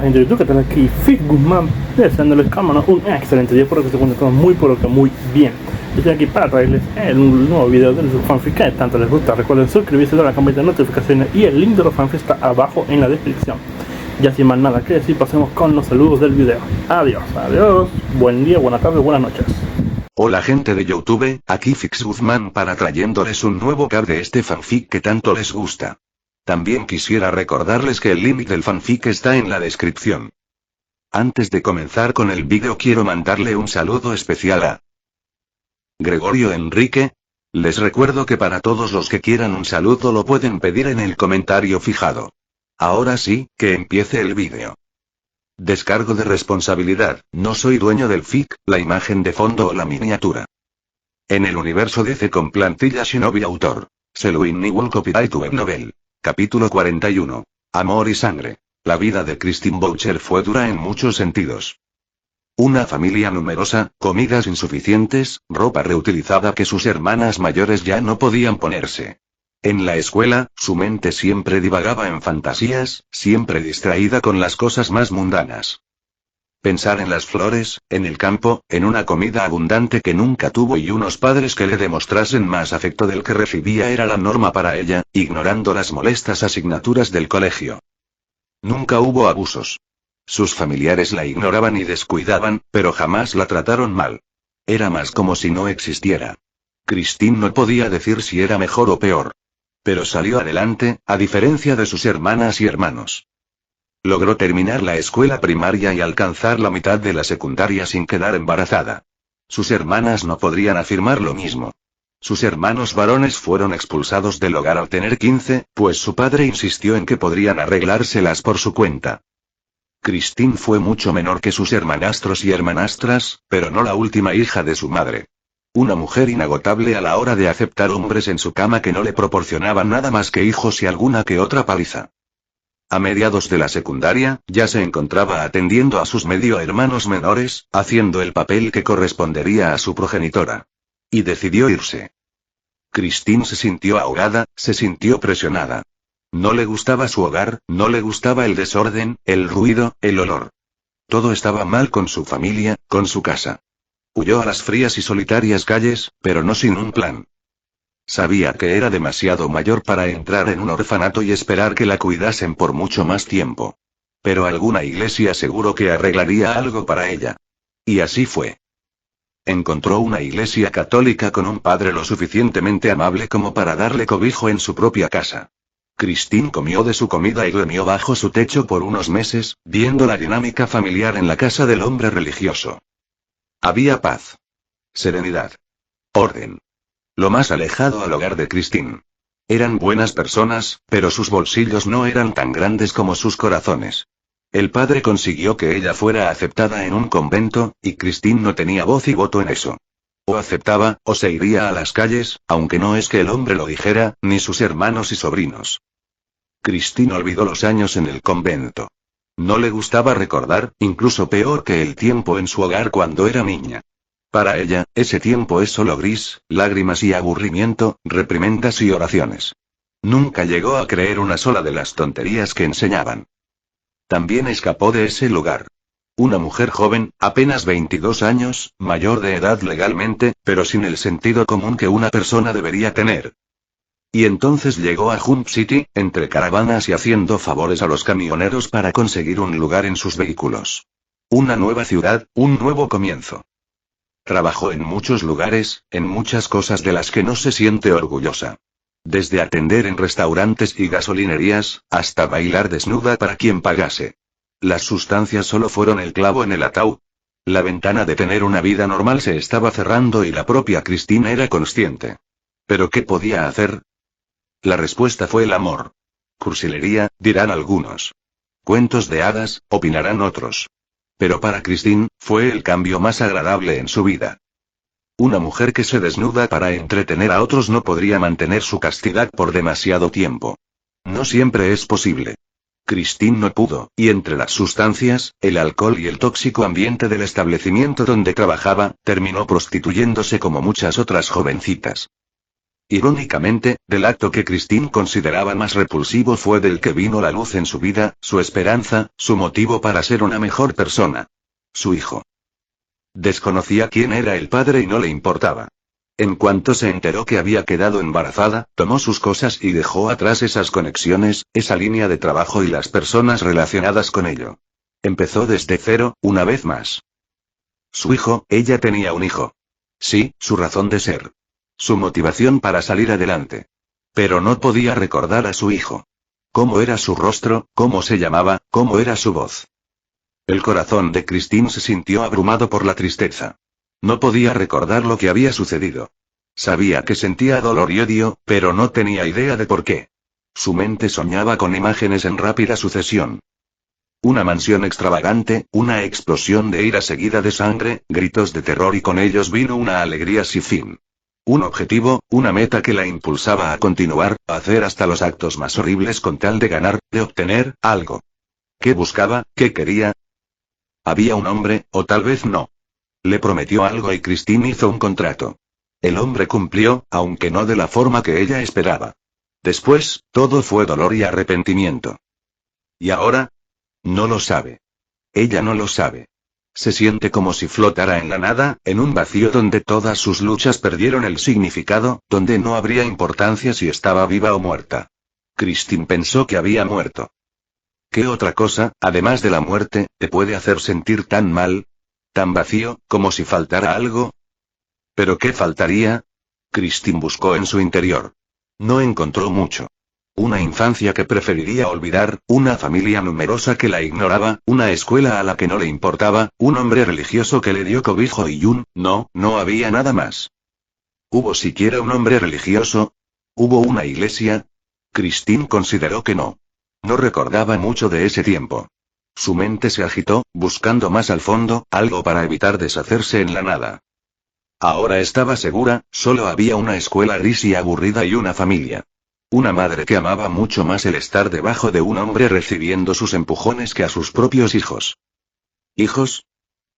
gente de YouTube, que tal aquí Fit Guzmán, deseándoles cámara un excelente día, por que se encuentren todos muy pero que muy bien. Estoy aquí para traerles un nuevo video de su fanfic que tanto les gusta. Recuerden suscribirse, dar la campanita de notificaciones y el link de los fanfics está abajo en la descripción. Ya sin más nada que decir, pasemos con los saludos del video. Adiós, buen día, buena tarde, buenas noches. Hola gente de YouTube, aquí Fix Guzmán para trayéndoles un nuevo card de este fanfic que tanto les gusta. También quisiera recordarles que el link del fanfic está en la descripción. Antes de comenzar con el vídeo quiero mandarle un saludo especial a Gregorio Enrique. Les recuerdo que para todos los que quieran un saludo lo pueden pedir en el comentario fijado. Ahora sí, que empiece el vídeo. Descargo de responsabilidad, no soy dueño del fic, la imagen de fondo o la miniatura. En el universo DC con plantilla Shinobi autor. Selwyn Newell copyright web novel. Capítulo 41. Amor y sangre. La vida de Christine Boucher fue dura en muchos sentidos. Una familia numerosa, comidas insuficientes, ropa reutilizada que sus hermanas mayores ya no podían ponerse. En la escuela, su mente siempre divagaba en fantasías, siempre distraída con las cosas más mundanas. Pensar en las flores, en el campo, en una comida abundante que nunca tuvo y unos padres que le demostrasen más afecto del que recibía era la norma para ella, ignorando las molestas asignaturas del colegio. Nunca hubo abusos. Sus familiares la ignoraban y descuidaban, pero jamás la trataron mal. Era más como si no existiera. Christine no podía decir si era mejor o peor. Pero salió adelante, a diferencia de sus hermanas y hermanos. Logró terminar la escuela primaria y alcanzar la mitad de la secundaria sin quedar embarazada. Sus hermanas no podrían afirmar lo mismo. Sus hermanos varones fueron expulsados del hogar al tener 15, pues su padre insistió en que podrían arreglárselas por su cuenta. Christine fue mucho menor que sus hermanastros y hermanastras, pero no la última hija de su madre. Una mujer inagotable a la hora de aceptar hombres en su cama que no le proporcionaban nada más que hijos y alguna que otra paliza. A mediados de la secundaria, ya se encontraba atendiendo a sus medio hermanos menores, haciendo el papel que correspondería a su progenitora. Y decidió irse. Christine se sintió ahogada, se sintió presionada. No le gustaba su hogar, no le gustaba el desorden, el ruido, el olor. Todo estaba mal con su familia, con su casa. Huyó a las frías y solitarias calles, pero no sin un plan. Sabía que era demasiado mayor para entrar en un orfanato y esperar que la cuidasen por mucho más tiempo. Pero alguna iglesia seguro que arreglaría algo para ella. Y así fue. Encontró una iglesia católica con un padre lo suficientemente amable como para darle cobijo en su propia casa. Christine comió de su comida y durmió bajo su techo por unos meses, viendo la dinámica familiar en la casa del hombre religioso. Había paz. Serenidad. Orden. Lo más alejado al hogar de Christine. Eran buenas personas, pero sus bolsillos no eran tan grandes como sus corazones. El padre consiguió que ella fuera aceptada en un convento, y Christine no tenía voz y voto en eso. O aceptaba, o se iría a las calles, aunque no es que el hombre lo dijera, ni sus hermanos y sobrinos. Christine olvidó los años en el convento. No le gustaba recordar, incluso peor que el tiempo en su hogar cuando era niña. Para ella, ese tiempo es solo gris, lágrimas y aburrimiento, reprimendas y oraciones. Nunca llegó a creer una sola de las tonterías que enseñaban. También escapó de ese lugar. Una mujer joven, apenas 22 años, mayor de edad legalmente, pero sin el sentido común que una persona debería tener. Y entonces llegó a Jump City, entre caravanas y haciendo favores a los camioneros para conseguir un lugar en sus vehículos. Una nueva ciudad, un nuevo comienzo. Trabajó en muchos lugares, en muchas cosas de las que no se siente orgullosa. Desde atender en restaurantes y gasolinerías, hasta bailar desnuda para quien pagase. Las sustancias solo fueron el clavo en el ataúd. La ventana de tener una vida normal se estaba cerrando y la propia Christine era consciente. ¿Pero qué podía hacer? La respuesta fue el amor. Cursilería, dirán algunos. Cuentos de hadas, opinarán otros. Pero para Christine, fue el cambio más agradable en su vida. Una mujer que se desnuda para entretener a otros no podría mantener su castidad por demasiado tiempo. No siempre es posible. Christine no pudo, y entre las sustancias, el alcohol y el tóxico ambiente del establecimiento donde trabajaba, terminó prostituyéndose como muchas otras jovencitas. Irónicamente, del acto que Christine consideraba más repulsivo fue del que vino la luz en su vida, su esperanza, su motivo para ser una mejor persona. Su hijo. Desconocía quién era el padre y no le importaba. En cuanto se enteró que había quedado embarazada, tomó sus cosas y dejó atrás esas conexiones, esa línea de trabajo y las personas relacionadas con ello. Empezó desde cero, una vez más. Su hijo, ella tenía un hijo. Sí, su razón de ser. Su motivación para salir adelante. Pero no podía recordar a su hijo. ¿Cómo era su rostro? ¿Cómo se llamaba? ¿Cómo era su voz? El corazón de Christine se sintió abrumado por la tristeza. No podía recordar lo que había sucedido. Sabía que sentía dolor y odio, pero no tenía idea de por qué. Su mente soñaba con imágenes en rápida sucesión. Una mansión extravagante, una explosión de ira seguida de sangre, gritos de terror y con ellos vino una alegría sin fin. Un objetivo, una meta que la impulsaba a continuar, a hacer hasta los actos más horribles con tal de ganar, de obtener algo. ¿Qué buscaba? ¿Qué quería? Había un hombre, o tal vez no. Le prometió algo y Christine hizo un contrato. El hombre cumplió, aunque no de la forma que ella esperaba. Después, todo fue dolor y arrepentimiento. ¿Y ahora? No lo sabe. Ella no lo sabe. Se siente como si flotara en la nada, en un vacío donde todas sus luchas perdieron el significado, donde no habría importancia si estaba viva o muerta. Christine pensó que había muerto. ¿Qué otra cosa, además de la muerte, te puede hacer sentir tan mal? ¿Tan vacío, como si faltara algo? ¿Pero qué faltaría? Christine buscó en su interior. No encontró mucho. Una infancia que preferiría olvidar, una familia numerosa que la ignoraba, una escuela a la que no le importaba, un hombre religioso que le dio cobijo y no había nada más. ¿Hubo siquiera un hombre religioso? ¿Hubo una iglesia? Christine consideró que no. No recordaba mucho de ese tiempo. Su mente se agitó, buscando más al fondo, algo para evitar deshacerse en la nada. Ahora estaba segura, solo había una escuela gris y aburrida y una familia. Una madre que amaba mucho más el estar debajo de un hombre recibiendo sus empujones que a sus propios hijos. ¿Hijos?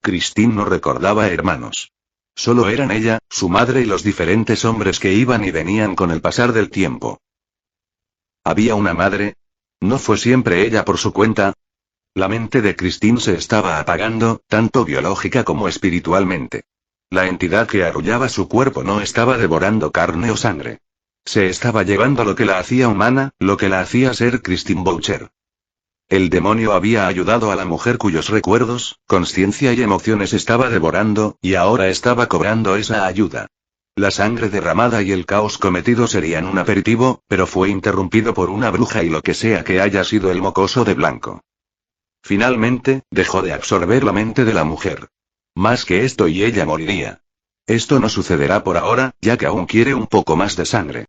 Christine no recordaba hermanos. Solo eran ella, su madre y los diferentes hombres que iban y venían con el pasar del tiempo. ¿Había una madre? ¿No fue siempre ella por su cuenta? La mente de Christine se estaba apagando, tanto biológica como espiritualmente. La entidad que arrullaba su cuerpo no estaba devorando carne o sangre. Se estaba llevando lo que la hacía humana, lo que la hacía ser Christine Boucher. El demonio había ayudado a la mujer cuyos recuerdos, conciencia y emociones estaba devorando, y ahora estaba cobrando esa ayuda. La sangre derramada y el caos cometido serían un aperitivo, pero fue interrumpido por una bruja y lo que sea que haya sido el mocoso de blanco. Finalmente, dejó de absorber la mente de la mujer. Más que esto y ella moriría. Esto no sucederá por ahora, ya que aún quiere un poco más de sangre.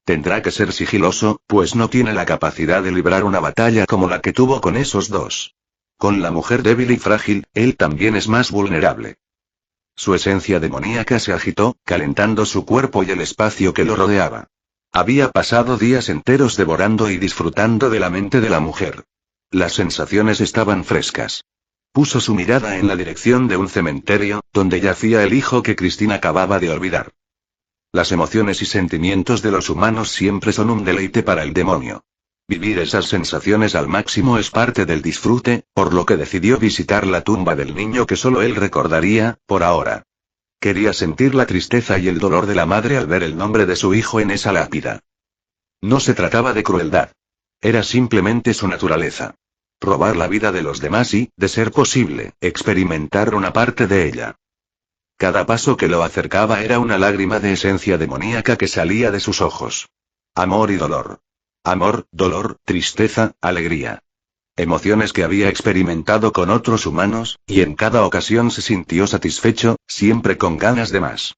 Tendrá que ser sigiloso, pues no tiene la capacidad de librar una batalla como la que tuvo con esos dos. Con la mujer débil y frágil, él también es más vulnerable. Su esencia demoníaca se agitó, calentando su cuerpo y el espacio que lo rodeaba. Había pasado días enteros devorando y disfrutando de la mente de la mujer. Las sensaciones estaban frescas. Puso su mirada en la dirección de un cementerio, donde yacía el hijo que Christine acababa de olvidar. Las emociones y sentimientos de los humanos siempre son un deleite para el demonio. Vivir esas sensaciones al máximo es parte del disfrute, por lo que decidió visitar la tumba del niño que solo él recordaría, por ahora. Quería sentir la tristeza y el dolor de la madre al ver el nombre de su hijo en esa lápida. No se trataba de crueldad. Era simplemente su naturaleza. Robar la vida de los demás y, de ser posible, experimentar una parte de ella. Cada paso que lo acercaba era una lágrima de esencia demoníaca que salía de sus ojos. Amor y dolor. Amor, dolor, tristeza, alegría. Emociones que había experimentado con otros humanos, y en cada ocasión se sintió satisfecho, siempre con ganas de más.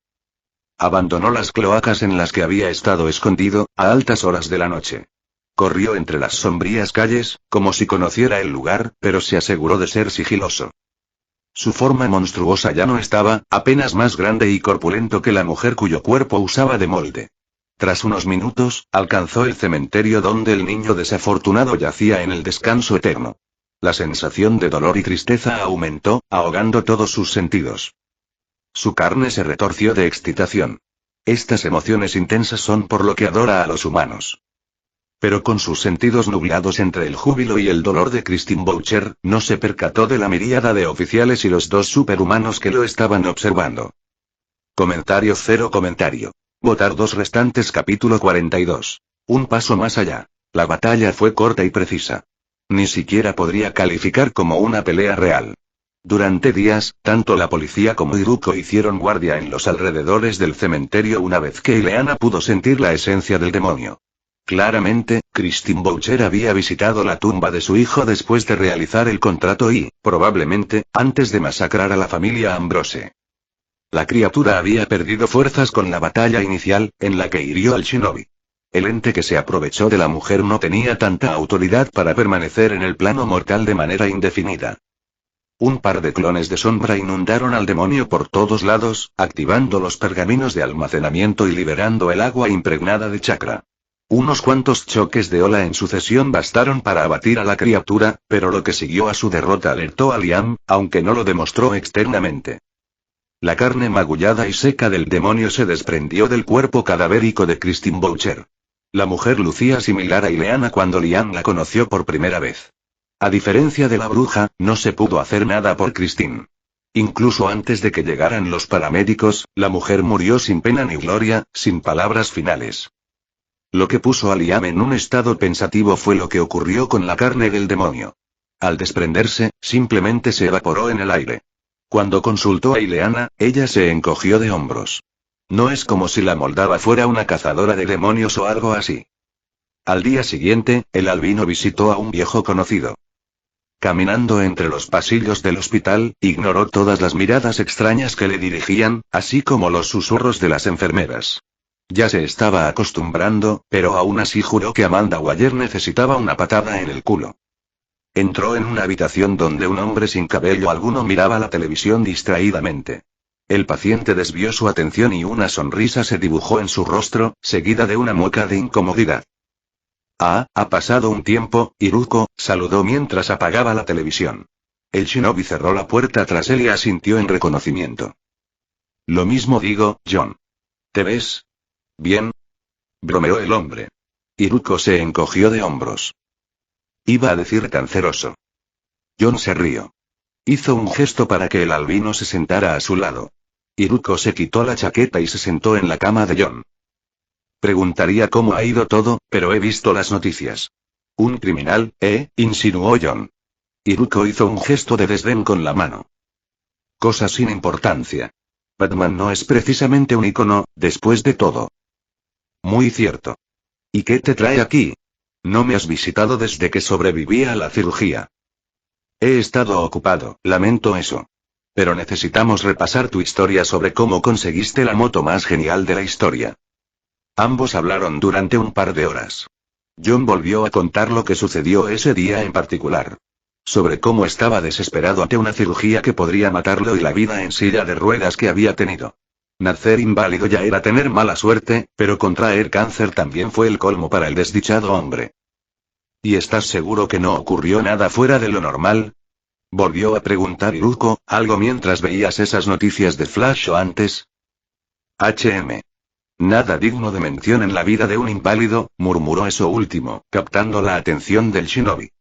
Abandonó las cloacas en las que había estado escondido, a altas horas de la noche. Corrió entre las sombrías calles, como si conociera el lugar, pero se aseguró de ser sigiloso. Su forma monstruosa ya no estaba, apenas más grande y corpulento que la mujer cuyo cuerpo usaba de molde. Tras unos minutos, alcanzó el cementerio donde el niño desafortunado yacía en el descanso eterno. La sensación de dolor y tristeza aumentó, ahogando todos sus sentidos. Su carne se retorció de excitación. Estas emociones intensas son por lo que adora a los humanos. Pero con sus sentidos nublados entre el júbilo y el dolor de Christine Boucher, no se percató de la miríada de oficiales y los 2 superhumanos que lo estaban observando. Comentario. Votar 2 restantes. Capítulo 42. Un paso más allá. La batalla fue corta y precisa. Ni siquiera podría calificar como una pelea real. Durante días, tanto la policía como Iruko hicieron guardia en los alrededores del cementerio una vez que Ileana pudo sentir la esencia del demonio. Claramente, Christine Boucher había visitado la tumba de su hijo después de realizar el contrato y, probablemente, antes de masacrar a la familia Ambrose. La criatura había perdido fuerzas con la batalla inicial, en la que hirió al shinobi. El ente que se aprovechó de la mujer no tenía tanta autoridad para permanecer en el plano mortal de manera indefinida. Un par de clones de sombra inundaron al demonio por todos lados, activando los pergaminos de almacenamiento y liberando el agua impregnada de chakra. Unos cuantos choques de ola en sucesión bastaron para abatir a la criatura, pero lo que siguió a su derrota alertó a Liam, aunque no lo demostró externamente. La carne magullada y seca del demonio se desprendió del cuerpo cadavérico de Christine Boucher. La mujer lucía similar a Ileana cuando Liam la conoció por primera vez. A diferencia de la bruja, no se pudo hacer nada por Christine. Incluso antes de que llegaran los paramédicos, la mujer murió sin pena ni gloria, sin palabras finales. Lo que puso a Liam en un estado pensativo fue lo que ocurrió con la carne del demonio. Al desprenderse, simplemente se evaporó en el aire. Cuando consultó a Ileana, ella se encogió de hombros. No es como si la Moldava fuera una cazadora de demonios o algo así. Al día siguiente, el albino visitó a un viejo conocido. Caminando entre los pasillos del hospital, ignoró todas las miradas extrañas que le dirigían, así como los susurros de las enfermeras. Ya se estaba acostumbrando, pero aún así juró que Amanda Waller necesitaba una patada en el culo. Entró en una habitación donde un hombre sin cabello alguno miraba la televisión distraídamente. El paciente desvió su atención y una sonrisa se dibujó en su rostro, seguida de una mueca de incomodidad. Ha pasado un tiempo, Iruko, saludó mientras apagaba la televisión. El shinobi cerró la puerta tras él y asintió en reconocimiento. Lo mismo digo, John. ¿Te ves bien? Bromeó el hombre. Iruko se encogió de hombros. Iba a decir canceroso. John se rió. Hizo un gesto para que el albino se sentara a su lado. Iruko se quitó la chaqueta y se sentó en la cama de John. Preguntaría cómo ha ido todo, pero he visto las noticias. Un criminal, insinuó John. Iruko hizo un gesto de desdén con la mano. Cosa sin importancia. Batman no es precisamente un ícono, después de todo. Muy cierto. ¿Y qué te trae aquí? No me has visitado desde que sobreviví a la cirugía. He estado ocupado, lamento eso. Pero necesitamos repasar tu historia sobre cómo conseguiste la moto más genial de la historia. Ambos hablaron durante un par de horas. John volvió a contar lo que sucedió ese día en particular. Sobre cómo estaba desesperado ante una cirugía que podría matarlo y la vida en silla de ruedas que había tenido. Nacer inválido ya era tener mala suerte, pero contraer cáncer también fue el colmo para el desdichado hombre. ¿Y estás seguro que no ocurrió nada fuera de lo normal? Volvió a preguntar Iruko, ¿algo mientras veías esas noticias de Flash o antes? Nada digno de mención en la vida de un inválido, murmuró eso último, captando la atención del shinobi.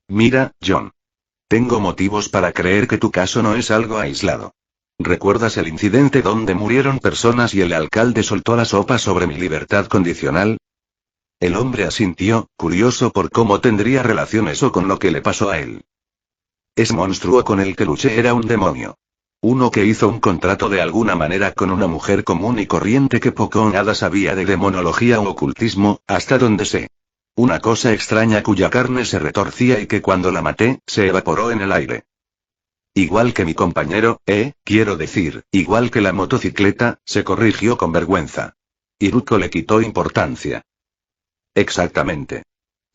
Mira, John. Tengo motivos para creer que tu caso no es algo aislado. ¿Recuerdas el incidente donde murieron personas y el alcalde soltó la sopa sobre mi libertad condicional? El hombre asintió, curioso por cómo tendría relación eso con lo que le pasó a él. Ese monstruo con el que luché era un demonio. Uno que hizo un contrato de alguna manera con una mujer común y corriente que poco o nada sabía de demonología o ocultismo, hasta donde sé. Una cosa extraña cuya carne se retorcía y que cuando la maté, se evaporó en el aire. Igual que mi compañero, quiero decir, igual que la motocicleta, se corrigió con vergüenza. Iruko le quitó importancia. Exactamente.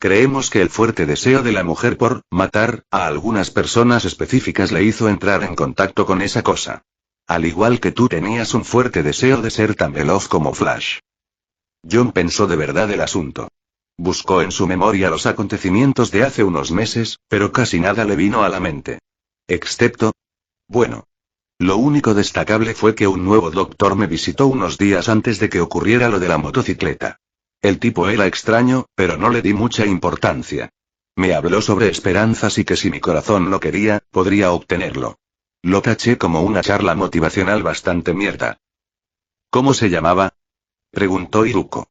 Creemos que el fuerte deseo de la mujer por matar a algunas personas específicas le hizo entrar en contacto con esa cosa. Al igual que tú tenías un fuerte deseo de ser tan veloz como Flash. John pensó de verdad el asunto. Buscó en su memoria los acontecimientos de hace unos meses, pero casi nada le vino a la mente. Excepto... Bueno. Lo único destacable fue que un nuevo doctor me visitó unos días antes de que ocurriera lo de la motocicleta. El tipo era extraño, pero no le di mucha importancia. Me habló sobre esperanzas y que si mi corazón lo quería, podría obtenerlo. Lo taché como una charla motivacional bastante mierda. ¿Cómo se llamaba?, preguntó Iruko.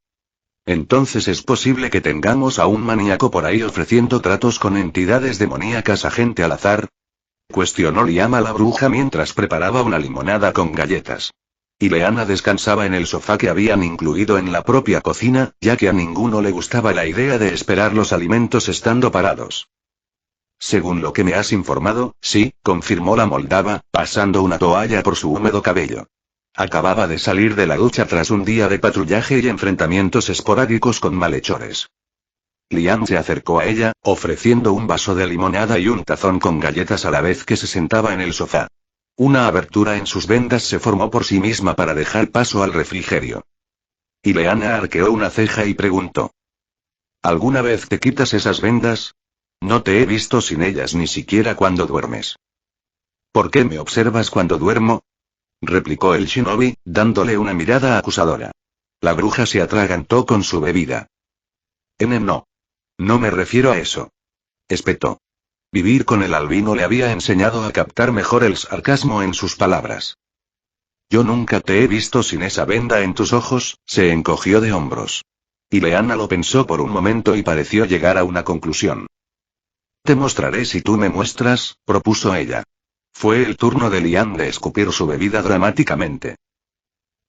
Entonces es posible que tengamos a un maníaco por ahí ofreciendo tratos con entidades demoníacas a gente al azar, cuestionó Liam la bruja mientras preparaba una limonada con galletas. Ileana descansaba en el sofá que habían incluido en la propia cocina, ya que a ninguno le gustaba la idea de esperar los alimentos estando parados. Según lo que me has informado, sí, confirmó la moldava, pasando una toalla por su húmedo cabello. Acababa de salir de la ducha tras un día de patrullaje y enfrentamientos esporádicos con malhechores. Liam se acercó a ella, ofreciendo un vaso de limonada y un tazón con galletas a la vez que se sentaba en el sofá. Una abertura en sus vendas se formó por sí misma para dejar paso al refrigerio. Ileana arqueó una ceja y preguntó: ¿Alguna vez te quitas esas vendas? No te he visto sin ellas ni siquiera cuando duermes. ¿Por qué me observas cuando duermo?, replicó el shinobi, dándole una mirada acusadora. La bruja se atragantó con su bebida. No. No me refiero a eso. Espetó. Vivir con el albino le había enseñado a captar mejor el sarcasmo en sus palabras. Yo nunca te he visto sin esa venda en tus ojos, se encogió de hombros. Ileana lo pensó por un momento y pareció llegar a una conclusión. Te mostraré si tú me muestras, propuso ella. Fue el turno de Liam de escupir su bebida dramáticamente.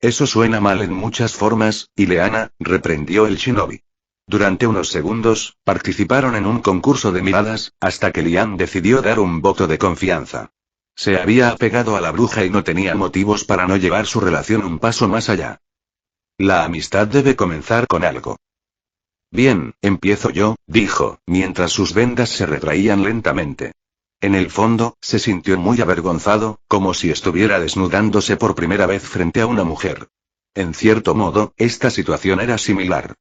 Eso suena mal en muchas formas, Ileana, reprendió el shinobi. Durante unos segundos, participaron en un concurso de miradas, hasta que Liam decidió dar un voto de confianza. Se había apegado a la bruja y no tenía motivos para no llevar su relación un paso más allá. La amistad debe comenzar con algo. Bien, empiezo yo, dijo, mientras sus vendas se retraían lentamente. En el fondo, se sintió muy avergonzado, como si estuviera desnudándose por primera vez frente a una mujer. En cierto modo, esta situación era similar.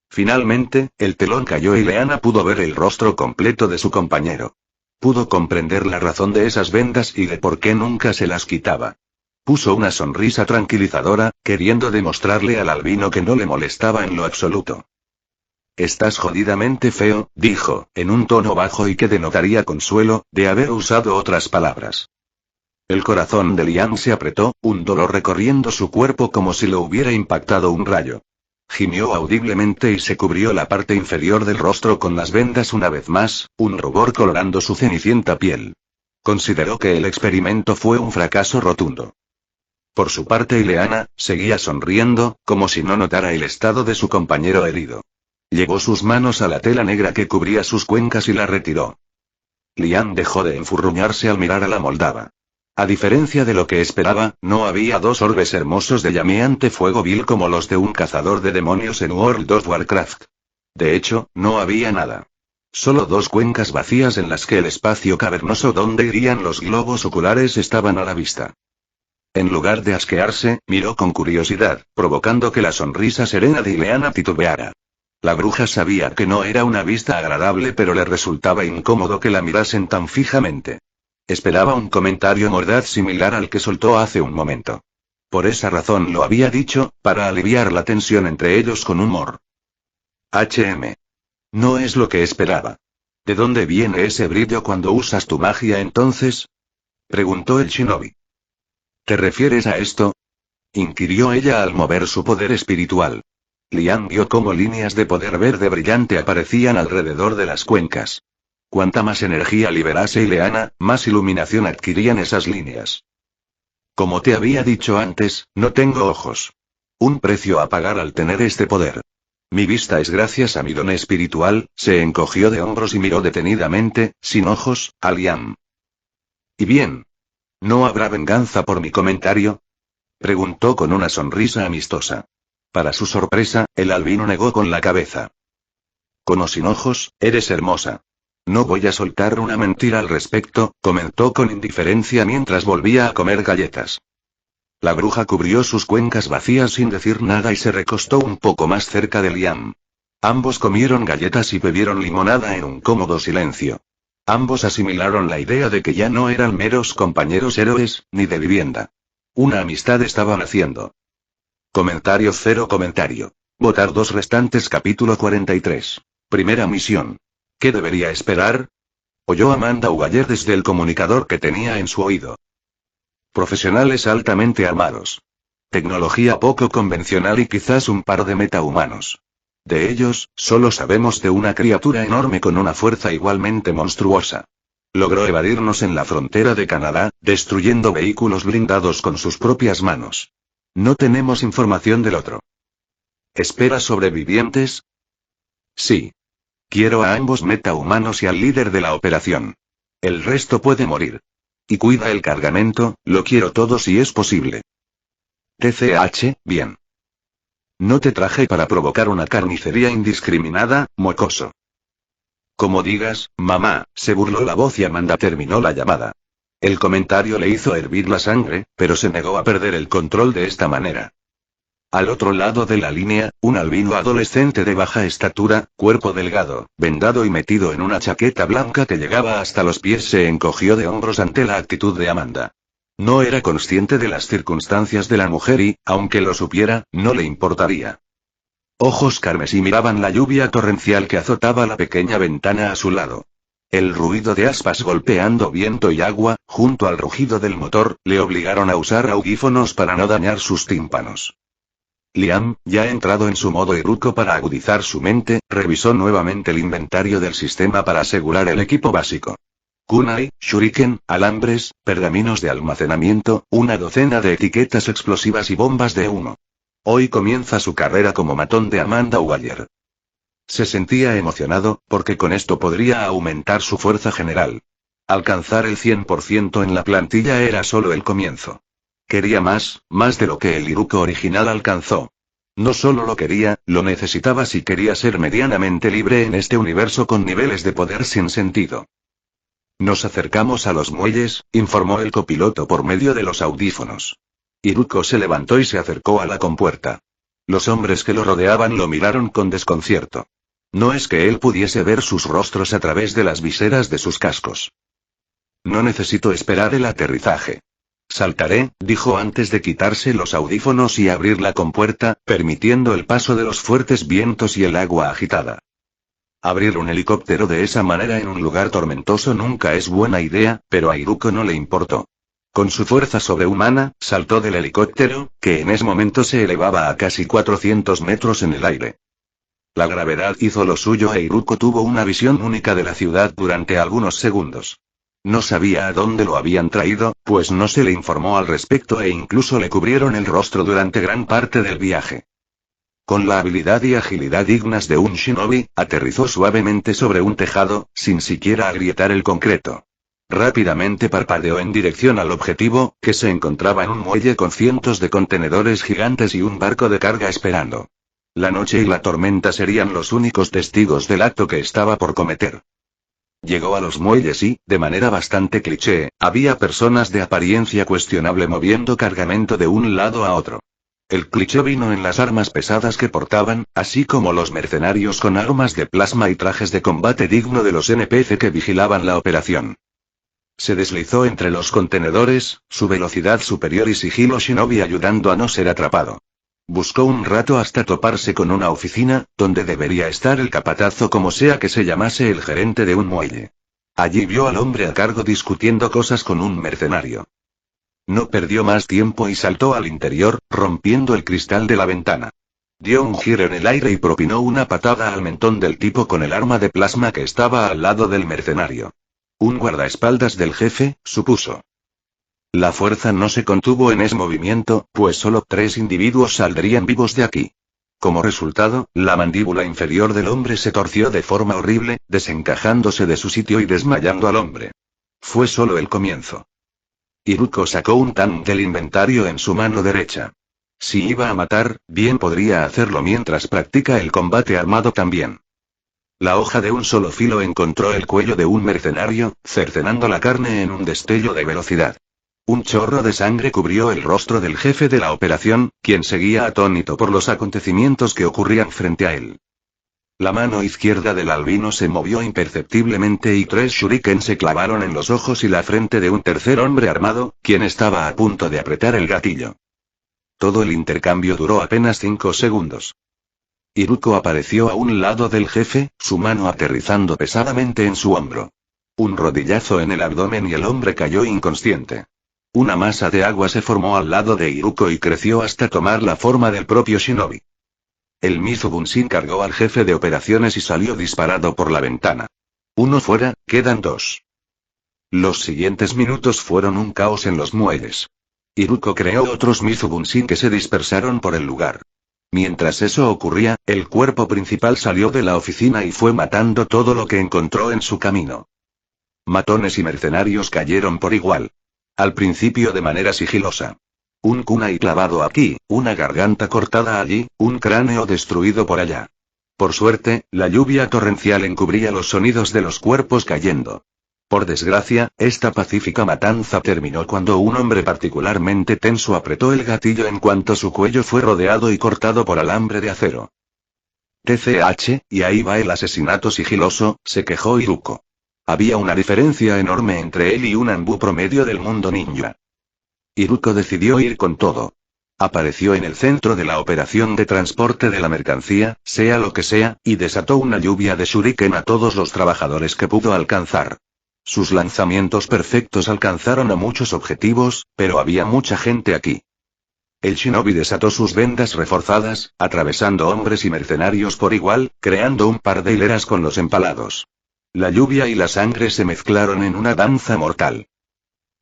Finalmente, el telón cayó y Ileana pudo ver el rostro completo de su compañero. Pudo comprender la razón de esas vendas y de por qué nunca se las quitaba. Puso una sonrisa tranquilizadora, queriendo demostrarle al albino que no le molestaba en lo absoluto. Estás jodidamente feo, dijo, en un tono bajo y que denotaría consuelo, de haber usado otras palabras. El corazón de Liam se apretó, un dolor recorriendo su cuerpo como si lo hubiera impactado un rayo. Gimió audiblemente y se cubrió la parte inferior del rostro con las vendas una vez más, un rubor colorando su cenicienta piel. Consideró que el experimento fue un fracaso rotundo. Por su parte Ileana, seguía sonriendo, como si no notara el estado de su compañero herido. Llevó sus manos a la tela negra que cubría sus cuencas y la retiró. Liam dejó de enfurruñarse al mirar a la moldava. A diferencia de lo que esperaba, no había dos orbes hermosos de llameante fuego vil como los de un cazador de demonios en World of Warcraft. De hecho, no había nada. Solo dos cuencas vacías en las que el espacio cavernoso donde irían los globos oculares estaban a la vista. En lugar de asquearse, miró con curiosidad, provocando que la sonrisa serena de Ileana titubeara. La bruja sabía que no era una vista agradable, pero le resultaba incómodo que la mirasen tan fijamente. Esperaba un comentario mordaz similar al que soltó hace un momento. Por esa razón lo había dicho, para aliviar la tensión entre ellos con humor. No es lo que esperaba. ¿De dónde viene ese brillo cuando usas tu magia entonces?, preguntó el shinobi. ¿Te refieres a esto?, inquirió ella al mover su poder espiritual. Liam vio cómo líneas de poder verde brillante aparecían alrededor de las cuencas. Cuanta más energía liberase Ileana, más iluminación adquirían esas líneas. Como te había dicho antes, no tengo ojos. Un precio a pagar al tener este poder. Mi vista es gracias a mi don espiritual, se encogió de hombros y miró detenidamente, sin ojos, a Liam. ¿Y bien? ¿No habrá venganza por mi comentario?, preguntó con una sonrisa amistosa. Para su sorpresa, el albino negó con la cabeza. Con o sin ojos, eres hermosa. No voy a soltar una mentira al respecto, comentó con indiferencia mientras volvía a comer galletas. La bruja cubrió sus cuencas vacías sin decir nada y se recostó un poco más cerca de Liam. Ambos comieron galletas y bebieron limonada en un cómodo silencio. Ambos asimilaron la idea de que ya no eran meros compañeros héroes, ni de vivienda. Una amistad estaba naciendo. Comentario cero comentario. Votar 2 restantes capítulo 43. Primera misión. ¿Qué debería esperar? Oyó Amanda Ugaller desde el comunicador que tenía en su oído. Profesionales altamente armados. Tecnología poco convencional y quizás un par de metahumanos. De ellos, solo sabemos de una criatura enorme con una fuerza igualmente monstruosa. Logró evadirnos en la frontera de Canadá, destruyendo vehículos blindados con sus propias manos. No tenemos información del otro. ¿Espera sobrevivientes? Sí. Quiero a ambos metahumanos y al líder de la operación. El resto puede morir. Y cuida el cargamento, lo quiero todo si es posible. TCH, bien. No te traje para provocar una carnicería indiscriminada, mocoso. Como digas, mamá, se burló la voz y Amanda terminó la llamada. El comentario le hizo hervir la sangre, pero se negó a perder el control de esta manera. Al otro lado de la línea, un albino adolescente de baja estatura, cuerpo delgado, vendado y metido en una chaqueta blanca que llegaba hasta los pies se encogió de hombros ante la actitud de Amanda. No era consciente de las circunstancias de la mujer y, aunque lo supiera, no le importaría. Ojos carmesí miraban la lluvia torrencial que azotaba la pequeña ventana a su lado. El ruido de aspas golpeando viento y agua, junto al rugido del motor, le obligaron a usar audífonos para no dañar sus tímpanos. Liam, ya entrado en su modo Iruko para agudizar su mente, revisó nuevamente el inventario del sistema para asegurar el equipo básico. Kunai, shuriken, alambres, pergaminos de almacenamiento, una docena de etiquetas explosivas y bombas de humo. Hoy comienza su carrera como matón de Amanda Ugaller. Se sentía emocionado, porque con esto podría aumentar su fuerza general. Alcanzar el 100% en la plantilla era solo el comienzo. Quería más de lo que el Iruko original alcanzó. No solo lo quería, lo necesitaba si quería ser medianamente libre en este universo con niveles de poder sin sentido. Nos acercamos a los muelles, informó el copiloto por medio de los audífonos. Iruko se levantó y se acercó a la compuerta. Los hombres que lo rodeaban lo miraron con desconcierto. No es que él pudiese ver sus rostros a través de las viseras de sus cascos. No necesito esperar el aterrizaje. Saltaré, dijo antes de quitarse los audífonos y abrir la compuerta, permitiendo el paso de los fuertes vientos y el agua agitada. Abrir un helicóptero de esa manera en un lugar tormentoso nunca es buena idea, pero a Iruko no le importó. Con su fuerza sobrehumana, saltó del helicóptero, que en ese momento se elevaba a casi 400 metros en el aire. La gravedad hizo lo suyo e Iruko tuvo una visión única de la ciudad durante algunos segundos. No sabía a dónde lo habían traído, pues no se le informó al respecto e incluso le cubrieron el rostro durante gran parte del viaje. Con la habilidad y agilidad dignas de un shinobi, aterrizó suavemente sobre un tejado, sin siquiera agrietar el concreto. Rápidamente parpadeó en dirección al objetivo, que se encontraba en un muelle con cientos de contenedores gigantes y un barco de carga esperando. La noche y la tormenta serían los únicos testigos del acto que estaba por cometer. Llegó a los muelles y, de manera bastante cliché, había personas de apariencia cuestionable moviendo cargamento de un lado a otro. El cliché vino en las armas pesadas que portaban, así como los mercenarios con armas de plasma y trajes de combate digno de los NPC que vigilaban la operación. Se deslizó entre los contenedores, su velocidad superior y sigilo shinobi ayudando a no ser atrapado. Buscó un rato hasta toparse con una oficina, donde debería estar el capatazo como sea que se llamase el gerente de un muelle. Allí vio al hombre a cargo discutiendo cosas con un mercenario. No perdió más tiempo y saltó al interior, rompiendo el cristal de la ventana. Dio un giro en el aire y propinó una patada al mentón del tipo con el arma de plasma que estaba al lado del mercenario. Un guardaespaldas del jefe, supuso. La fuerza no se contuvo en ese movimiento, pues solo 3 individuos saldrían vivos de aquí. Como resultado, la mandíbula inferior del hombre se torció de forma horrible, desencajándose de su sitio y desmayando al hombre. Fue solo el comienzo. Iruko sacó un tan del inventario en su mano derecha. Si iba a matar, bien podría hacerlo mientras practica el combate armado también. La hoja de un solo filo encontró el cuello de un mercenario, cercenando la carne en un destello de velocidad. Un chorro de sangre cubrió el rostro del jefe de la operación, quien seguía atónito por los acontecimientos que ocurrían frente a él. La mano izquierda del albino se movió imperceptiblemente y 3 shuriken se clavaron en los ojos y la frente de un tercer hombre armado, quien estaba a punto de apretar el gatillo. Todo el intercambio duró apenas 5 segundos. Iruko apareció a un lado del jefe, su mano aterrizando pesadamente en su hombro. Un rodillazo en el abdomen y el hombre cayó inconsciente. Una masa de agua se formó al lado de Iruko y creció hasta tomar la forma del propio shinobi. El Mizubunshin cargó al jefe de operaciones y salió disparado por la ventana. Uno fuera, quedan 2. Los siguientes minutos fueron un caos en los muelles. Iruko creó otros Mizubunshin que se dispersaron por el lugar. Mientras eso ocurría, el cuerpo principal salió de la oficina y fue matando todo lo que encontró en su camino. Matones y mercenarios cayeron por igual. Al principio de manera sigilosa. Un kunai clavado aquí, una garganta cortada allí, un cráneo destruido por allá. Por suerte, la lluvia torrencial encubría los sonidos de los cuerpos cayendo. Por desgracia, esta pacífica matanza terminó cuando un hombre particularmente tenso apretó el gatillo en cuanto su cuello fue rodeado y cortado por alambre de acero. TCH, y ahí va el asesinato sigiloso, se quejó Iruko. Había una diferencia enorme entre él y un Anbu promedio del mundo ninja. Iruko decidió ir con todo. Apareció en el centro de la operación de transporte de la mercancía, sea lo que sea, y desató una lluvia de shuriken a todos los trabajadores que pudo alcanzar. Sus lanzamientos perfectos alcanzaron a muchos objetivos, pero había mucha gente aquí. El shinobi desató sus vendas reforzadas, atravesando hombres y mercenarios por igual, creando un par de hileras con los empalados. La lluvia y la sangre se mezclaron en una danza mortal.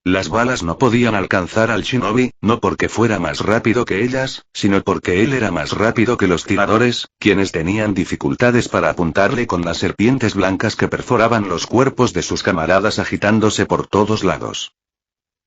Las balas no podían alcanzar al shinobi, no porque fuera más rápido que ellas, sino porque él era más rápido que los tiradores, quienes tenían dificultades para apuntarle con las serpientes blancas que perforaban los cuerpos de sus camaradas agitándose por todos lados.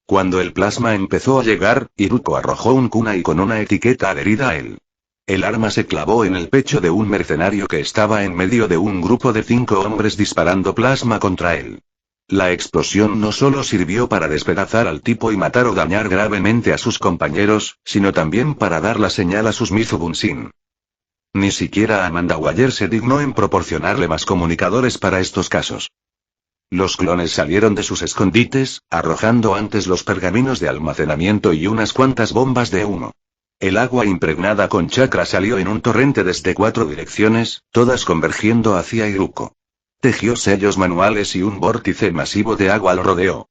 Cuando el plasma empezó a llegar, Iruko arrojó un kunai con una etiqueta adherida a él. El arma se clavó en el pecho de un mercenario que estaba en medio de un grupo de 5 hombres disparando plasma contra él. La explosión no solo sirvió para despedazar al tipo y matar o dañar gravemente a sus compañeros, sino también para dar la señal a sus Mizubunshin. Ni siquiera Amanda Waller se dignó en proporcionarle más comunicadores para estos casos. Los clones salieron de sus escondites, arrojando antes los pergaminos de almacenamiento y unas cuantas bombas de humo. El agua impregnada con chakra salió en un torrente desde 4 direcciones, todas convergiendo hacia Iruko. Tejió sellos manuales y un vórtice masivo de agua lo rodeó.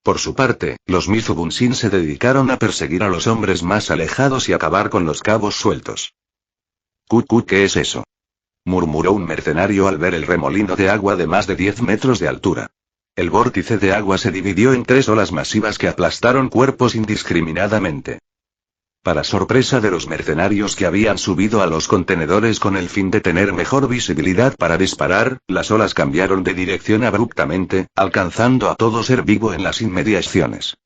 Por su parte, los Mizubunshin se dedicaron a perseguir a los hombres más alejados y acabar con los cabos sueltos. ¿Qué es eso?, murmuró un mercenario al ver el remolino de agua de más de 10 metros de altura. El vórtice de agua se dividió en 3 olas masivas que aplastaron cuerpos indiscriminadamente. Para sorpresa de los mercenarios que habían subido a los contenedores con el fin de tener mejor visibilidad para disparar, las olas cambiaron de dirección abruptamente, alcanzando a todo ser vivo en las inmediaciones.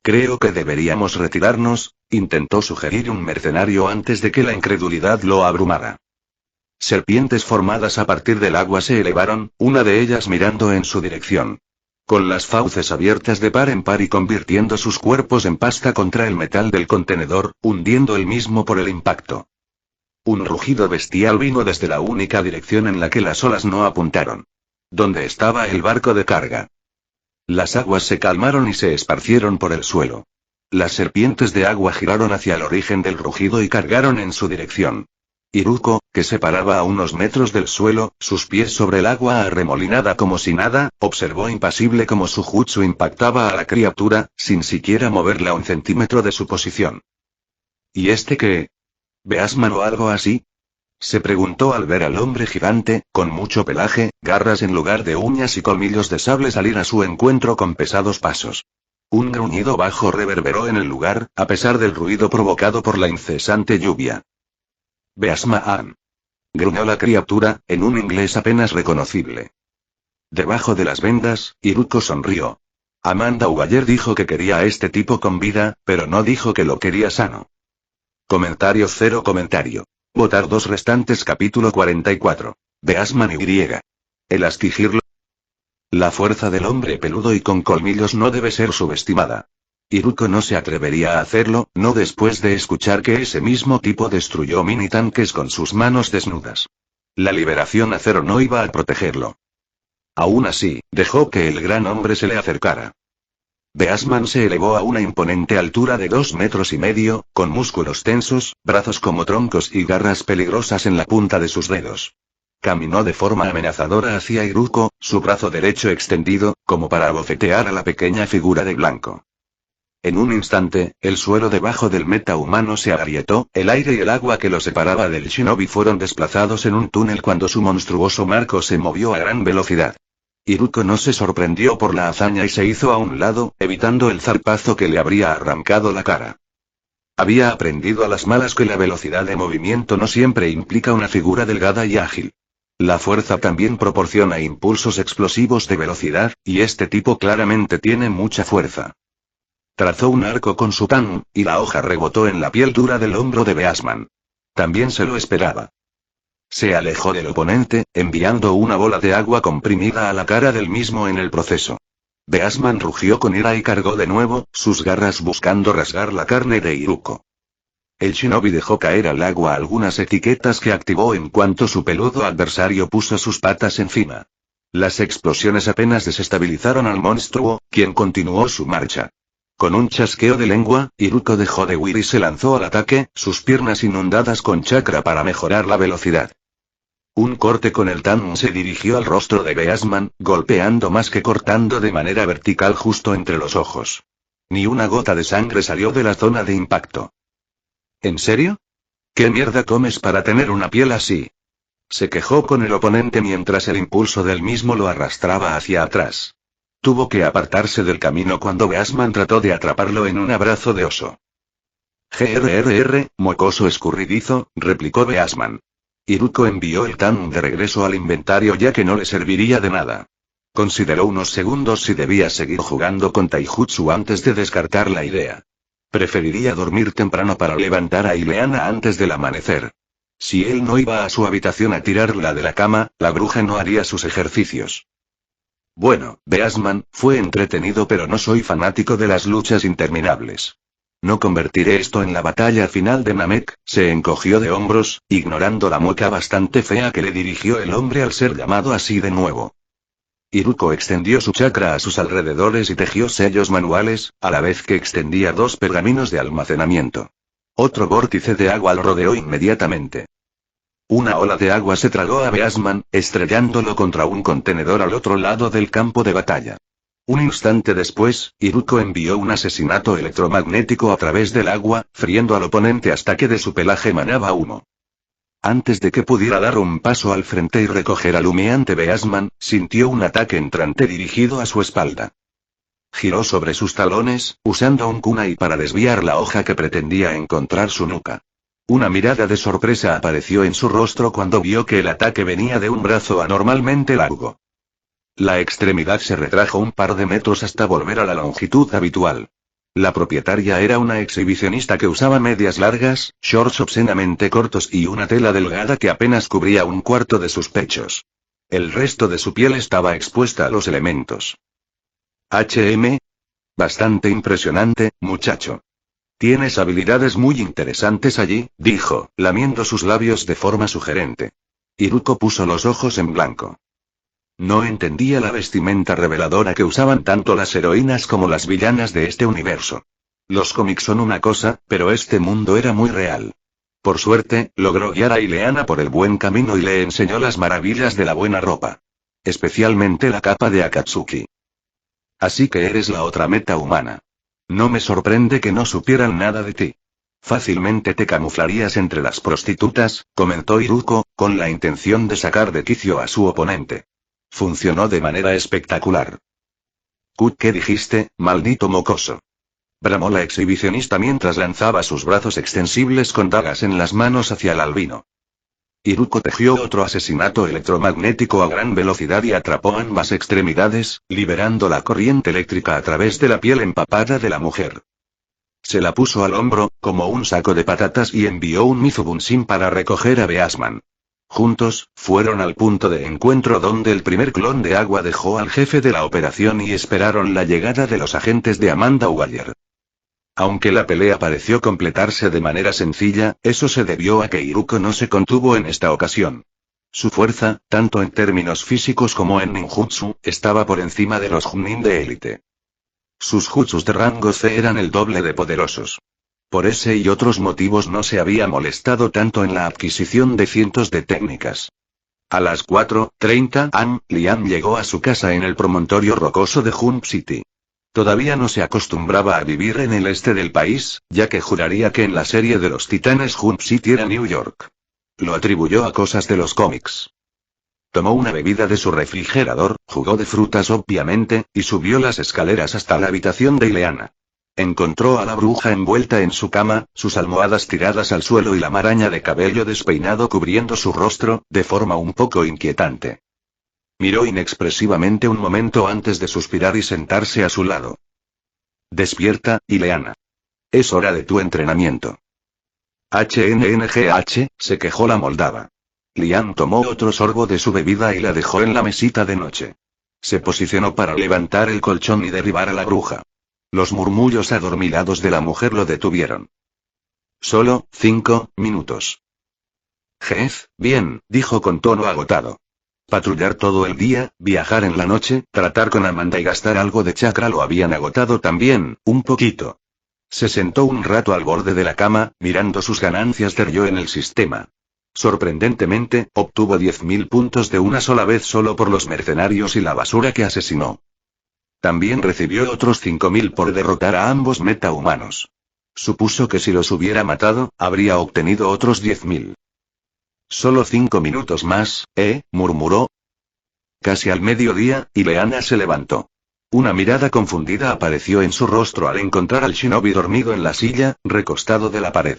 Creo que deberíamos retirarnos, intentó sugerir un mercenario antes de que la incredulidad lo abrumara. Serpientes formadas a partir del agua se elevaron, una de ellas mirando en su dirección. Con las fauces abiertas de par en par y convirtiendo sus cuerpos en pasta contra el metal del contenedor, hundiendo el mismo por el impacto. Un rugido bestial vino desde la única dirección en la que las olas no apuntaron. ¿Dónde estaba el barco de carga? Las aguas se calmaron y se esparcieron por el suelo. Las serpientes de agua giraron hacia el origen del rugido y cargaron en su dirección. Iruko, que se paraba a unos metros del suelo, sus pies sobre el agua arremolinada como si nada, observó impasible cómo su jutsu impactaba a la criatura, sin siquiera moverla un centímetro de su posición. ¿Y este qué? ¿Beasman o algo así?, se preguntó al ver al hombre gigante, con mucho pelaje, garras en lugar de uñas y colmillos de sable salir a su encuentro con pesados pasos. Un gruñido bajo reverberó en el lugar, a pesar del ruido provocado por la incesante lluvia. Beasman, gruñó la criatura, en un inglés apenas reconocible. Debajo de las vendas, Iruko sonrió. Amanda Waller dijo que quería a este tipo con vida, pero no dijo que lo quería sano. Comentario. Votar 2 restantes. Capítulo 44. Beasman Y. El astigirlo. La fuerza del hombre peludo y con colmillos no debe ser subestimada. Iruko no se atrevería a hacerlo, no después de escuchar que ese mismo tipo destruyó mini tanques con sus manos desnudas. La liberación Acero no iba a protegerlo. Aún así, dejó que el gran hombre se le acercara. Beastman se elevó a una imponente altura de 2,5 metros, con músculos tensos, brazos como troncos y garras peligrosas en la punta de sus dedos. Caminó de forma amenazadora hacia Iruko, su brazo derecho extendido, como para abofetear a la pequeña figura de blanco. En un instante, el suelo debajo del metahumano se agrietó, el aire y el agua que lo separaba del shinobi fueron desplazados en un túnel cuando su monstruoso marco se movió a gran velocidad. Iruko no se sorprendió por la hazaña y se hizo a un lado, evitando el zarpazo que le habría arrancado la cara. Había aprendido a las malas que la velocidad de movimiento no siempre implica una figura delgada y ágil. La fuerza también proporciona impulsos explosivos de velocidad, y este tipo claramente tiene mucha fuerza. Trazó un arco con su tan, y la hoja rebotó en la piel dura del hombro de Beastman. También se lo esperaba. Se alejó del oponente, enviando una bola de agua comprimida a la cara del mismo en el proceso. Beastman rugió con ira y cargó de nuevo, sus garras buscando rasgar la carne de Iruko. El shinobi dejó caer al agua algunas etiquetas que activó en cuanto su peludo adversario puso sus patas encima. Las explosiones apenas desestabilizaron al monstruo, quien continuó su marcha. Con un chasqueo de lengua, Iruko dejó de huir y se lanzó al ataque, sus piernas inundadas con chakra para mejorar la velocidad. Un corte con el tan se dirigió al rostro de Beastman, golpeando más que cortando de manera vertical justo entre los ojos. Ni una gota de sangre salió de la zona de impacto. ¿En serio? ¿Qué mierda comes para tener una piel así? Se quejó con el oponente mientras el impulso del mismo lo arrastraba hacia atrás. Tuvo que apartarse del camino cuando Beastman trató de atraparlo en un abrazo de oso. Mocoso escurridizo, replicó Beastman. Iruko envió el tan de regreso al inventario ya que no le serviría de nada. Consideró unos segundos si debía seguir jugando con Taijutsu antes de descartar la idea. Preferiría dormir temprano para levantar a Ileana antes del amanecer. Si él no iba a su habitación a tirarla de la cama, la bruja no haría sus ejercicios. Bueno, Beastman, fue entretenido pero no soy fanático de las luchas interminables. No convertiré esto en la batalla final de Namek, se encogió de hombros, ignorando la mueca bastante fea que le dirigió el hombre al ser llamado así de nuevo. Iruko extendió su chakra a sus alrededores y tejió sellos manuales, a la vez que extendía 2 pergaminos de almacenamiento. Otro vórtice de agua lo rodeó inmediatamente. Una ola de agua se tragó a Beastman, estrellándolo contra un contenedor al otro lado del campo de batalla. Un instante después, Iruko envió un asesinato electromagnético a través del agua, friendo al oponente hasta que de su pelaje manaba humo. Antes de que pudiera dar un paso al frente y recoger al humeante Beastman, sintió un ataque entrante dirigido a su espalda. Giró sobre sus talones, usando un kunai para desviar la hoja que pretendía encontrar su nuca. Una mirada de sorpresa apareció en su rostro cuando vio que el ataque venía de un brazo anormalmente largo. La extremidad se retrajo un par de metros hasta volver a la longitud habitual. La propietaria era una exhibicionista que usaba medias largas, shorts obscenamente cortos y una tela delgada que apenas cubría un cuarto de sus pechos. El resto de su piel estaba expuesta a los elementos. Bastante impresionante, muchacho. Tienes habilidades muy interesantes allí, dijo, lamiendo sus labios de forma sugerente. Iruko puso los ojos en blanco. No entendía la vestimenta reveladora que usaban tanto las heroínas como las villanas de este universo. Los cómics son una cosa, pero este mundo era muy real. Por suerte, logró guiar a Ileana por el buen camino y le enseñó las maravillas de la buena ropa. Especialmente la capa de Akatsuki. Así que eres la otra meta humana. No me sorprende que no supieran nada de ti. Fácilmente te camuflarías entre las prostitutas, comentó Iruko, con la intención de sacar de quicio a su oponente. Funcionó de manera espectacular. ¿Qué dijiste, maldito mocoso? Bramó la exhibicionista mientras lanzaba sus brazos extensibles con dagas en las manos hacia el albino. Iruko tejió otro asesinato electromagnético a gran velocidad y atrapó ambas extremidades, liberando la corriente eléctrica a través de la piel empapada de la mujer. Se la puso al hombro, como un saco de patatas y envió un Mizubunshin para recoger a Beastman. Juntos, fueron al punto de encuentro donde el primer clon de agua dejó al jefe de la operación y esperaron la llegada de los agentes de Amanda Waller. Aunque la pelea pareció completarse de manera sencilla, eso se debió a que Iruko no se contuvo en esta ocasión. Su fuerza, tanto en términos físicos como en ninjutsu, estaba por encima de los Chunin de élite. Sus jutsus de rango C eran el doble de poderosos. Por ese y otros motivos no se había molestado tanto en la adquisición de cientos de técnicas. A las 4:30 am, Lian llegó a su casa en el promontorio rocoso de Jump City. Todavía no se acostumbraba a vivir en el este del país, ya que juraría que en la serie de los Titanes Jump City era New York. Lo atribuyó a cosas de los cómics. Tomó una bebida de su refrigerador, jugo de frutas obviamente, y subió las escaleras hasta la habitación de Ileana. Encontró a la bruja envuelta en su cama, sus almohadas tiradas al suelo y la maraña de cabello despeinado cubriendo su rostro, de forma un poco inquietante. Miró inexpresivamente un momento antes de suspirar y sentarse a su lado. Despierta, Ileana. Es hora de tu entrenamiento. HNNGH, se quejó la moldava. Lian tomó otro sorbo de su bebida y la dejó en la mesita de noche. Se posicionó para levantar el colchón y derribar a la bruja. Los murmullos adormilados de la mujer lo detuvieron. Solo 5 minutos. Jeff, bien, dijo con tono agotado. Patrullar todo el día, viajar en la noche, tratar con Amanda y gastar algo de chakra lo habían agotado también, un poquito. Se sentó un rato al borde de la cama, mirando sus ganancias de Ryo en el sistema. Sorprendentemente, obtuvo 10.000 puntos de una sola vez solo por los mercenarios y la basura que asesinó. También recibió otros 5.000 por derrotar a ambos metahumanos. Supuso que si los hubiera matado, habría obtenido otros 10.000. Solo 5 minutos más, murmuró. Casi al mediodía, Ileana se levantó. Una mirada confundida apareció en su rostro al encontrar al shinobi dormido en la silla, recostado de la pared.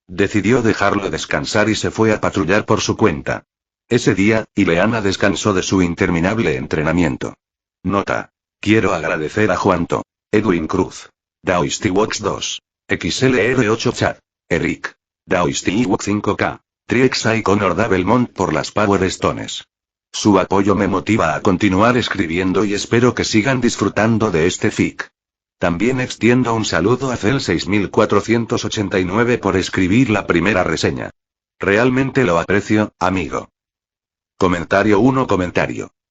Decidió dejarlo descansar y se fue a patrullar por su cuenta. Ese día, Ileana descansó de su interminable entrenamiento. Nota. Quiero agradecer a Juanto, Edwin Cruz, Daoistiwox 2, XLR8 Chat, Eric, Daoistiwox 5K, Triexai Connor Da Belmont por las Power Stones. Su apoyo me motiva a continuar escribiendo y espero que sigan disfrutando de este fic. También extiendo un saludo a Cel 6489 por escribir la primera reseña. Realmente lo aprecio, amigo. Comentario 1.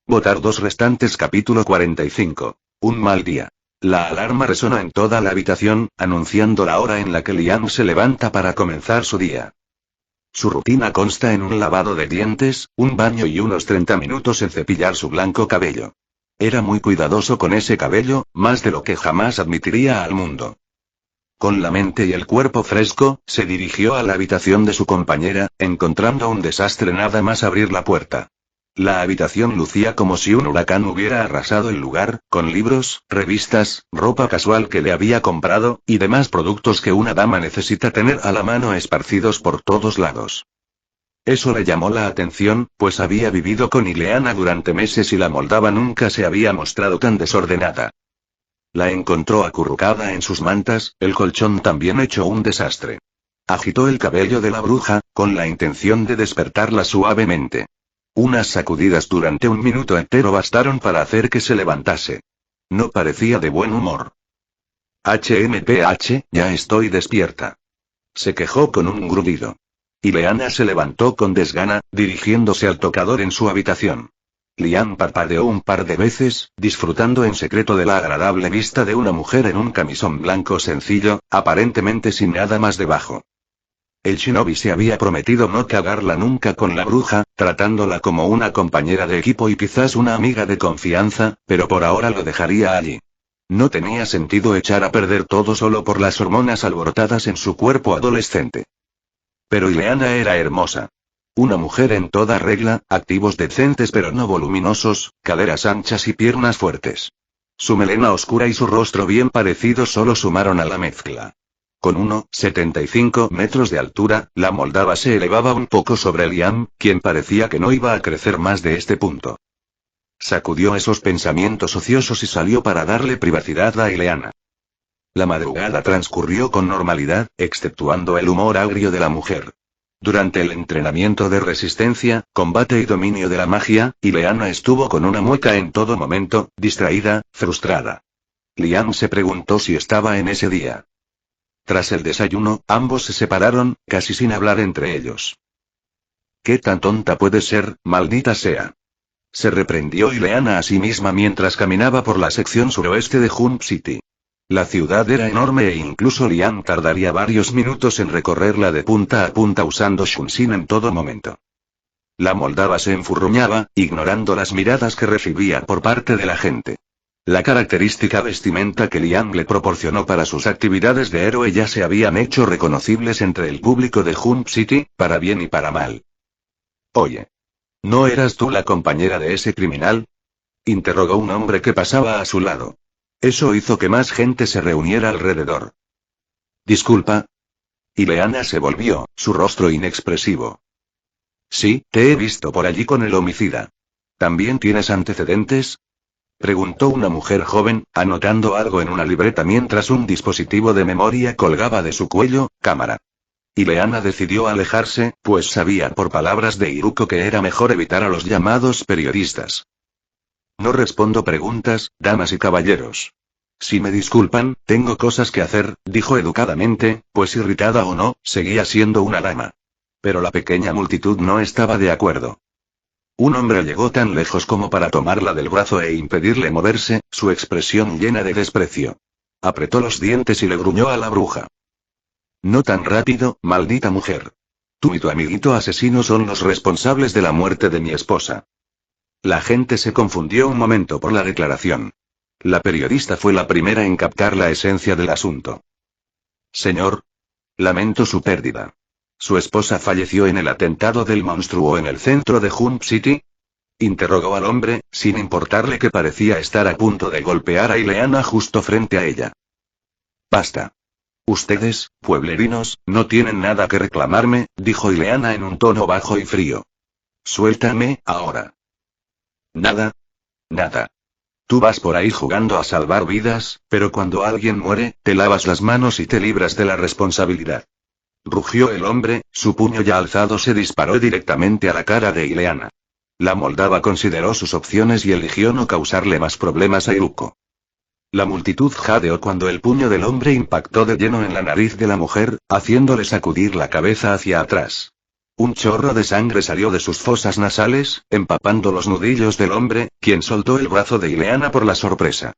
Votar 2 restantes capítulo 45. Un mal día. La alarma resonó en toda la habitación, anunciando la hora en la que Lian se levanta para comenzar su día. Su rutina consta en un lavado de dientes, un baño y unos 30 minutos en cepillar su blanco cabello. Era muy cuidadoso con ese cabello, más de lo que jamás admitiría al mundo. Con la mente y el cuerpo fresco, se dirigió a la habitación de su compañera, encontrando un desastre nada más abrir la puerta. La habitación lucía como si un huracán hubiera arrasado el lugar, con libros, revistas, ropa casual que le había comprado, y demás productos que una dama necesita tener a la mano esparcidos por todos lados. Eso le llamó la atención, pues había vivido con Ileana durante meses y la moldava nunca se había mostrado tan desordenada. La encontró acurrucada en sus mantas, el colchón también hecho un desastre. Agitó el cabello de la bruja, con la intención de despertarla suavemente. Unas sacudidas durante un minuto entero bastaron para hacer que se levantase. No parecía de buen humor. HMPH, ya estoy despierta. Se quejó con un gruñido. Ileana se levantó con desgana, dirigiéndose al tocador en su habitación. Lian parpadeó un par de veces, disfrutando en secreto de la agradable vista de una mujer en un camisón blanco sencillo, aparentemente sin nada más debajo. El shinobi se había prometido no cagarla nunca con la bruja, tratándola como una compañera de equipo y quizás una amiga de confianza, pero por ahora lo dejaría allí. No tenía sentido echar a perder todo solo por las hormonas alborotadas en su cuerpo adolescente. Pero Ileana era hermosa. Una mujer en toda regla, activos decentes pero no voluminosos, caderas anchas y piernas fuertes. Su melena oscura y su rostro bien parecido solo sumaron a la mezcla. Con 1,75 metros de altura, la moldava se elevaba un poco sobre Lian, quien parecía que no iba a crecer más de este punto. Sacudió esos pensamientos ociosos y salió para darle privacidad a Ileana. La madrugada transcurrió con normalidad, exceptuando el humor agrio de la mujer. Durante el entrenamiento de resistencia, combate y dominio de la magia, Ileana estuvo con una mueca en todo momento, distraída, frustrada. Lian se preguntó si estaba en ese día. Tras el desayuno, ambos se separaron, casi sin hablar entre ellos. ¿Qué tan tonta puede ser, maldita sea? Se reprendió Ileana a sí misma mientras caminaba por la sección suroeste de Jump City. La ciudad era enorme e incluso Liam tardaría varios minutos en recorrerla de punta a punta usando Shunsin en todo momento. La moldava se enfurruñaba, ignorando las miradas que recibía por parte de la gente. La característica vestimenta que Liam le proporcionó para sus actividades de héroe ya se habían hecho reconocibles entre el público de Jump City, para bien y para mal. Oye. ¿No eras tú la compañera de ese criminal? Interrogó un hombre que pasaba a su lado. Eso hizo que más gente se reuniera alrededor. Disculpa. Ileana se volvió, su rostro inexpresivo. Sí, te he visto por allí con el homicida. ¿También tienes antecedentes? Preguntó una mujer joven, anotando algo en una libreta mientras un dispositivo de memoria colgaba de su cuello, cámara. Ileana decidió alejarse, pues sabía por palabras de Iruko que era mejor evitar a los llamados periodistas. No respondo preguntas, damas y caballeros. Si me disculpan, tengo cosas que hacer, dijo educadamente, pues irritada o no, seguía siendo una dama. Pero la pequeña multitud no estaba de acuerdo. Un hombre llegó tan lejos como para tomarla del brazo e impedirle moverse, su expresión llena de desprecio. Apretó los dientes y le gruñó a la bruja. No tan rápido, maldita mujer. Tú y tu amiguito asesino son los responsables de la muerte de mi esposa. La gente se confundió un momento por la declaración. La periodista fue la primera en captar la esencia del asunto. Señor. Lamento su pérdida. ¿Su esposa falleció en el atentado del monstruo en el centro de Jump City? Interrogó al hombre, sin importarle que parecía estar a punto de golpear a Ileana justo frente a ella. Basta. Ustedes, pueblerinos, no tienen nada que reclamarme, dijo Ileana en un tono bajo y frío. Suéltame, ahora. Nada. Nada. Tú vas por ahí jugando a salvar vidas, pero cuando alguien muere, te lavas las manos y te libras de la responsabilidad. Rugió el hombre, su puño ya alzado se disparó directamente a la cara de Ileana. La moldava consideró sus opciones y eligió no causarle más problemas a Iruko. La multitud jadeó cuando el puño del hombre impactó de lleno en la nariz de la mujer, haciéndole sacudir la cabeza hacia atrás. Un chorro de sangre salió de sus fosas nasales, empapando los nudillos del hombre, quien soltó el brazo de Ileana por la sorpresa.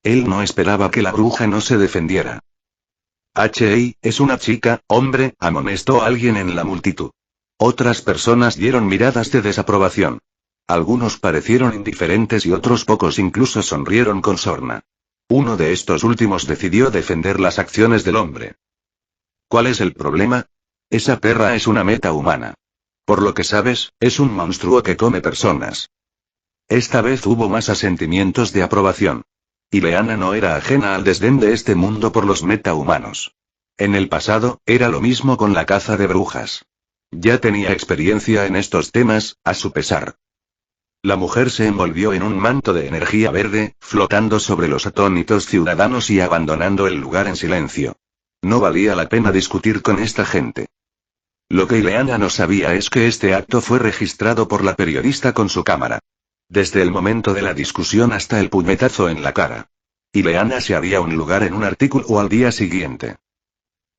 Él no esperaba que la bruja no se defendiera. H.I. es una chica, hombre, amonestó alguien en la multitud. Otras personas dieron miradas de desaprobación. Algunos parecieron indiferentes y otros pocos incluso sonrieron con sorna. Uno de estos últimos decidió defender las acciones del hombre. ¿Cuál es el problema? Esa perra es una meta humana. Por lo que sabes, es un monstruo que come personas. Esta vez hubo más asentimientos de aprobación. Ileana no era ajena al desdén de este mundo por los metahumanos. En el pasado, era lo mismo con la caza de brujas. Ya tenía experiencia en estos temas, a su pesar. La mujer se envolvió en un manto de energía verde, flotando sobre los atónitos ciudadanos y abandonando el lugar en silencio. No valía la pena discutir con esta gente. Lo que Ileana no sabía es que este acto fue registrado por la periodista con su cámara. Desde el momento de la discusión hasta el puñetazo en la cara. Ileana se haría un lugar en un artículo al día siguiente.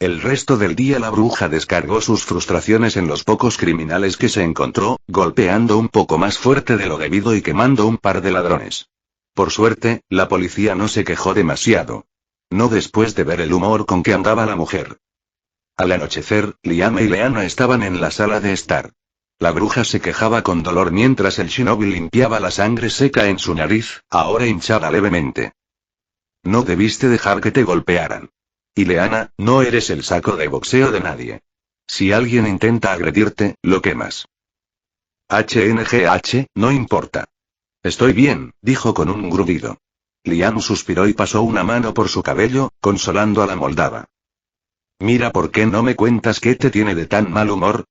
El resto del día la bruja descargó sus frustraciones en los pocos criminales que se encontró, golpeando un poco más fuerte de lo debido y quemando un par de ladrones. Por suerte, la policía no se quejó demasiado. No después de ver el humor con que andaba la mujer. Al anochecer, Liam y Ileana estaban en la sala de estar. La bruja se quejaba con dolor mientras el shinobi limpiaba la sangre seca en su nariz, ahora hinchada levemente. No debiste dejar que te golpearan. Ileana, no eres el saco de boxeo de nadie. Si alguien intenta agredirte, lo quemas. HNGH, no importa. Estoy bien, dijo con un grudido. Liam suspiró y pasó una mano por su cabello, consolando a la moldava. Mira, ¿por qué no me cuentas qué te tiene de tan mal humor?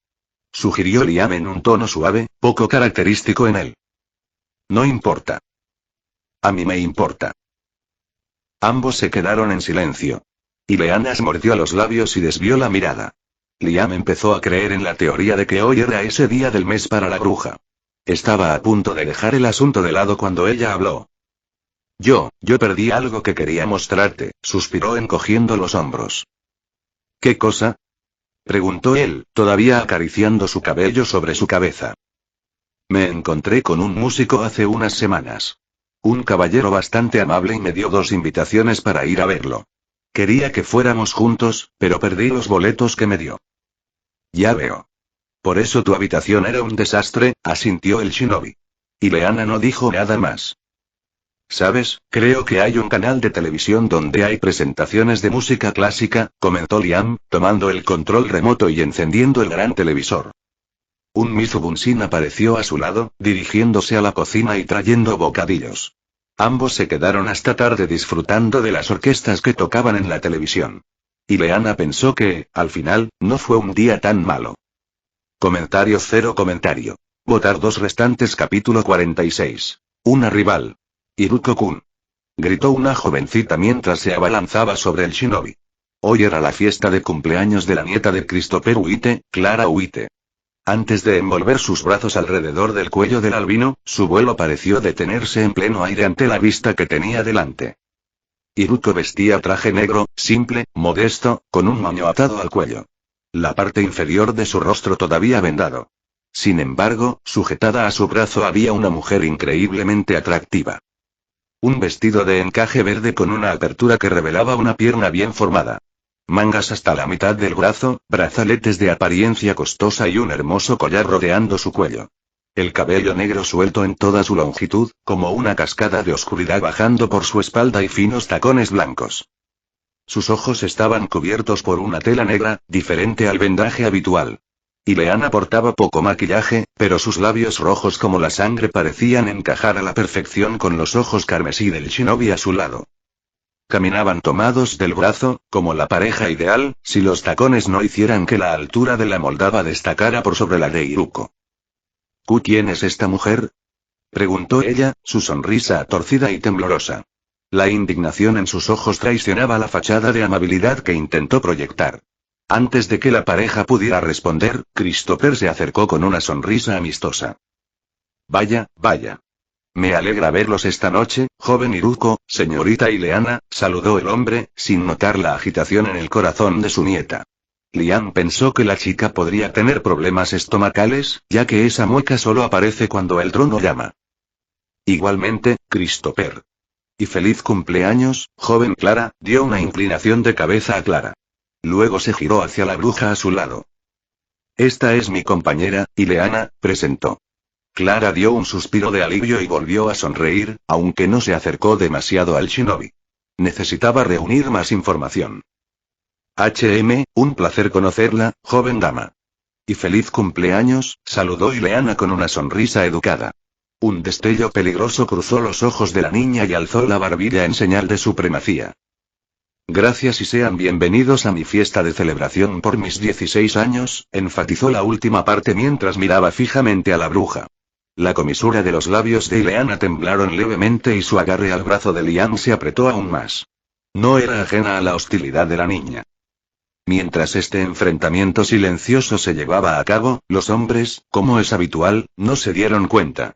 Sugirió Liam en un tono suave, poco característico en él. No importa. A mí me importa. Ambos se quedaron en silencio. Ileana se mordió los labios y desvió la mirada. Liam empezó a creer en la teoría de que hoy era ese día del mes para la bruja. Estaba a punto de dejar el asunto de lado cuando ella habló. Yo perdí algo que quería mostrarte, suspiró encogiendo los hombros. ¿Qué cosa? preguntó él, todavía acariciando su cabello sobre su cabeza. Me encontré con un músico hace unas semanas. Un caballero bastante amable y me dio 2 invitaciones para ir a verlo. Quería que fuéramos juntos, pero perdí los boletos que me dio. Ya veo. Por eso tu habitación era un desastre, asintió el shinobi. Y Leana no dijo nada más. ¿Sabes? Creo que hay un canal de televisión donde hay presentaciones de música clásica, comentó Liam, tomando el control remoto y encendiendo el gran televisor. Un Mizubunsin apareció a su lado, dirigiéndose a la cocina y trayendo bocadillos. Ambos se quedaron hasta tarde disfrutando de las orquestas que tocaban en la televisión. Y Leana pensó que, al final, no fue un día tan malo. Comentario 0 comentario. Votar 2 restantes capítulo 46. Una rival. Iruko-kun. Gritó una jovencita mientras se abalanzaba sobre el shinobi. Hoy era la fiesta de cumpleaños de la nieta de Christopher Uite, Clara Uite. Antes de envolver sus brazos alrededor del cuello del albino, su vuelo pareció detenerse en pleno aire ante la vista que tenía delante. Iruko vestía traje negro, simple, modesto, con un moño atado al cuello. La parte inferior de su rostro todavía vendado. Sin embargo, sujetada a su brazo había una mujer increíblemente atractiva. Un vestido de encaje verde con una apertura que revelaba una pierna bien formada. Mangas hasta la mitad del brazo, brazaletes de apariencia costosa y un hermoso collar rodeando su cuello. El cabello negro suelto en toda su longitud, como una cascada de oscuridad bajando por su espalda y finos tacones blancos. Sus ojos estaban cubiertos por una tela negra, diferente al vendaje habitual. Y Leana portaba poco maquillaje, pero sus labios rojos como la sangre parecían encajar a la perfección con los ojos carmesí del shinobi a su lado. Caminaban tomados del brazo, como la pareja ideal, si los tacones no hicieran que la altura de la moldava destacara por sobre la de Iruko. ¿Quién es esta mujer?, preguntó ella, su sonrisa torcida y temblorosa. La indignación en sus ojos traicionaba la fachada de amabilidad que intentó proyectar. Antes de que la pareja pudiera responder, Christopher se acercó con una sonrisa amistosa. Vaya, vaya. Me alegra verlos esta noche, joven Iruko, señorita Ileana, saludó el hombre, sin notar la agitación en el corazón de su nieta. Liam pensó que la chica podría tener problemas estomacales, ya que esa mueca solo aparece cuando el trono llama. Igualmente, Christopher. Y feliz cumpleaños, joven Clara, dio una inclinación de cabeza a Clara. Luego se giró hacia la bruja a su lado. Esta es mi compañera, Ileana, presentó. Clara dio un suspiro de alivio y volvió a sonreír, aunque no se acercó demasiado al shinobi. Necesitaba reunir más información. Un placer conocerla, joven dama. Y feliz cumpleaños, saludó Ileana con una sonrisa educada. Un destello peligroso cruzó los ojos de la niña y alzó la barbilla en señal de supremacía. Gracias y sean bienvenidos a mi fiesta de celebración por mis 16 años, enfatizó la última parte mientras miraba fijamente a la bruja. La comisura de los labios de Ileana temblaron levemente y su agarre al brazo de Liam se apretó aún más. No era ajena a la hostilidad de la niña. Mientras este enfrentamiento silencioso se llevaba a cabo, los hombres, como es habitual, no se dieron cuenta.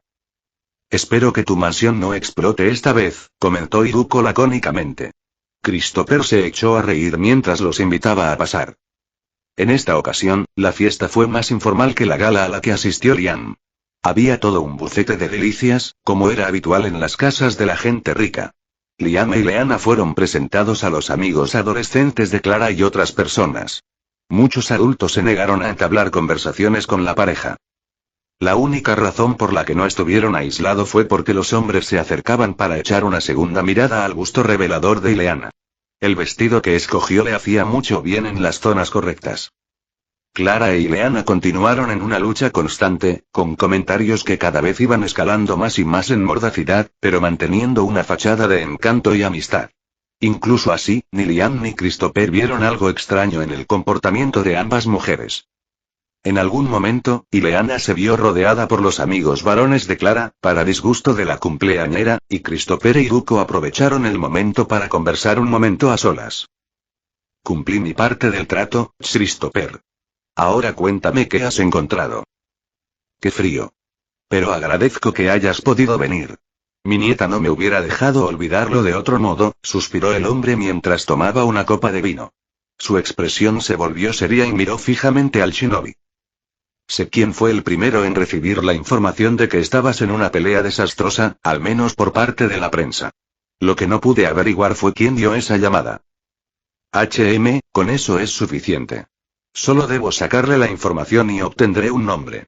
Espero que tu mansión no explote esta vez, comentó Iruko lacónicamente. Christopher se echó a reír mientras los invitaba a pasar. En esta ocasión, la fiesta fue más informal que la gala a la que asistió Liam. Había todo un bucete de delicias, como era habitual en las casas de la gente rica. Liam y Ileana fueron presentados a los amigos adolescentes de Clara y otras personas. Muchos adultos se negaron a entablar conversaciones con la pareja. La única razón por la que no estuvieron aislados fue porque los hombres se acercaban para echar una segunda mirada al busto revelador de Ileana. El vestido que escogió le hacía mucho bien en las zonas correctas. Clara e Ileana continuaron en una lucha constante, con comentarios que cada vez iban escalando más y más en mordacidad, pero manteniendo una fachada de encanto y amistad. Incluso así, ni Liam ni Christopher vieron algo extraño en el comportamiento de ambas mujeres. En algún momento, Ileana se vio rodeada por los amigos varones de Clara, para disgusto de la cumpleañera, y Christopher e Iruko aprovecharon el momento para conversar un momento a solas. Cumplí mi parte del trato, Christopher. Ahora cuéntame qué has encontrado. Qué frío. Pero agradezco que hayas podido venir. Mi nieta no me hubiera dejado olvidarlo de otro modo, suspiró el hombre mientras tomaba una copa de vino. Su expresión se volvió seria y miró fijamente al shinobi. Sé quién fue el primero en recibir la información de que estabas en una pelea desastrosa, al menos por parte de la prensa. Lo que no pude averiguar fue quién dio esa llamada. Con eso es suficiente. Solo debo sacarle la información y obtendré un nombre.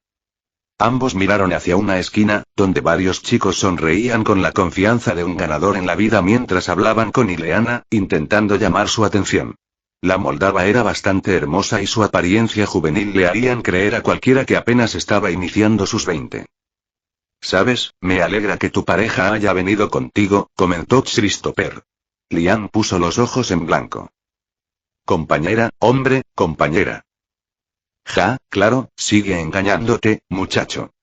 Ambos miraron hacia una esquina, donde varios chicos sonreían con la confianza de un ganador en la vida mientras hablaban con Ileana, intentando llamar su atención. La moldava era bastante hermosa y su apariencia juvenil le harían creer a cualquiera que apenas estaba iniciando sus 20. ¿Sabes? Me alegra que tu pareja haya venido contigo, comentó Christopher. Lian puso los ojos en blanco. Compañera, hombre, compañera. Ja, claro, sigue engañándote, muchacho.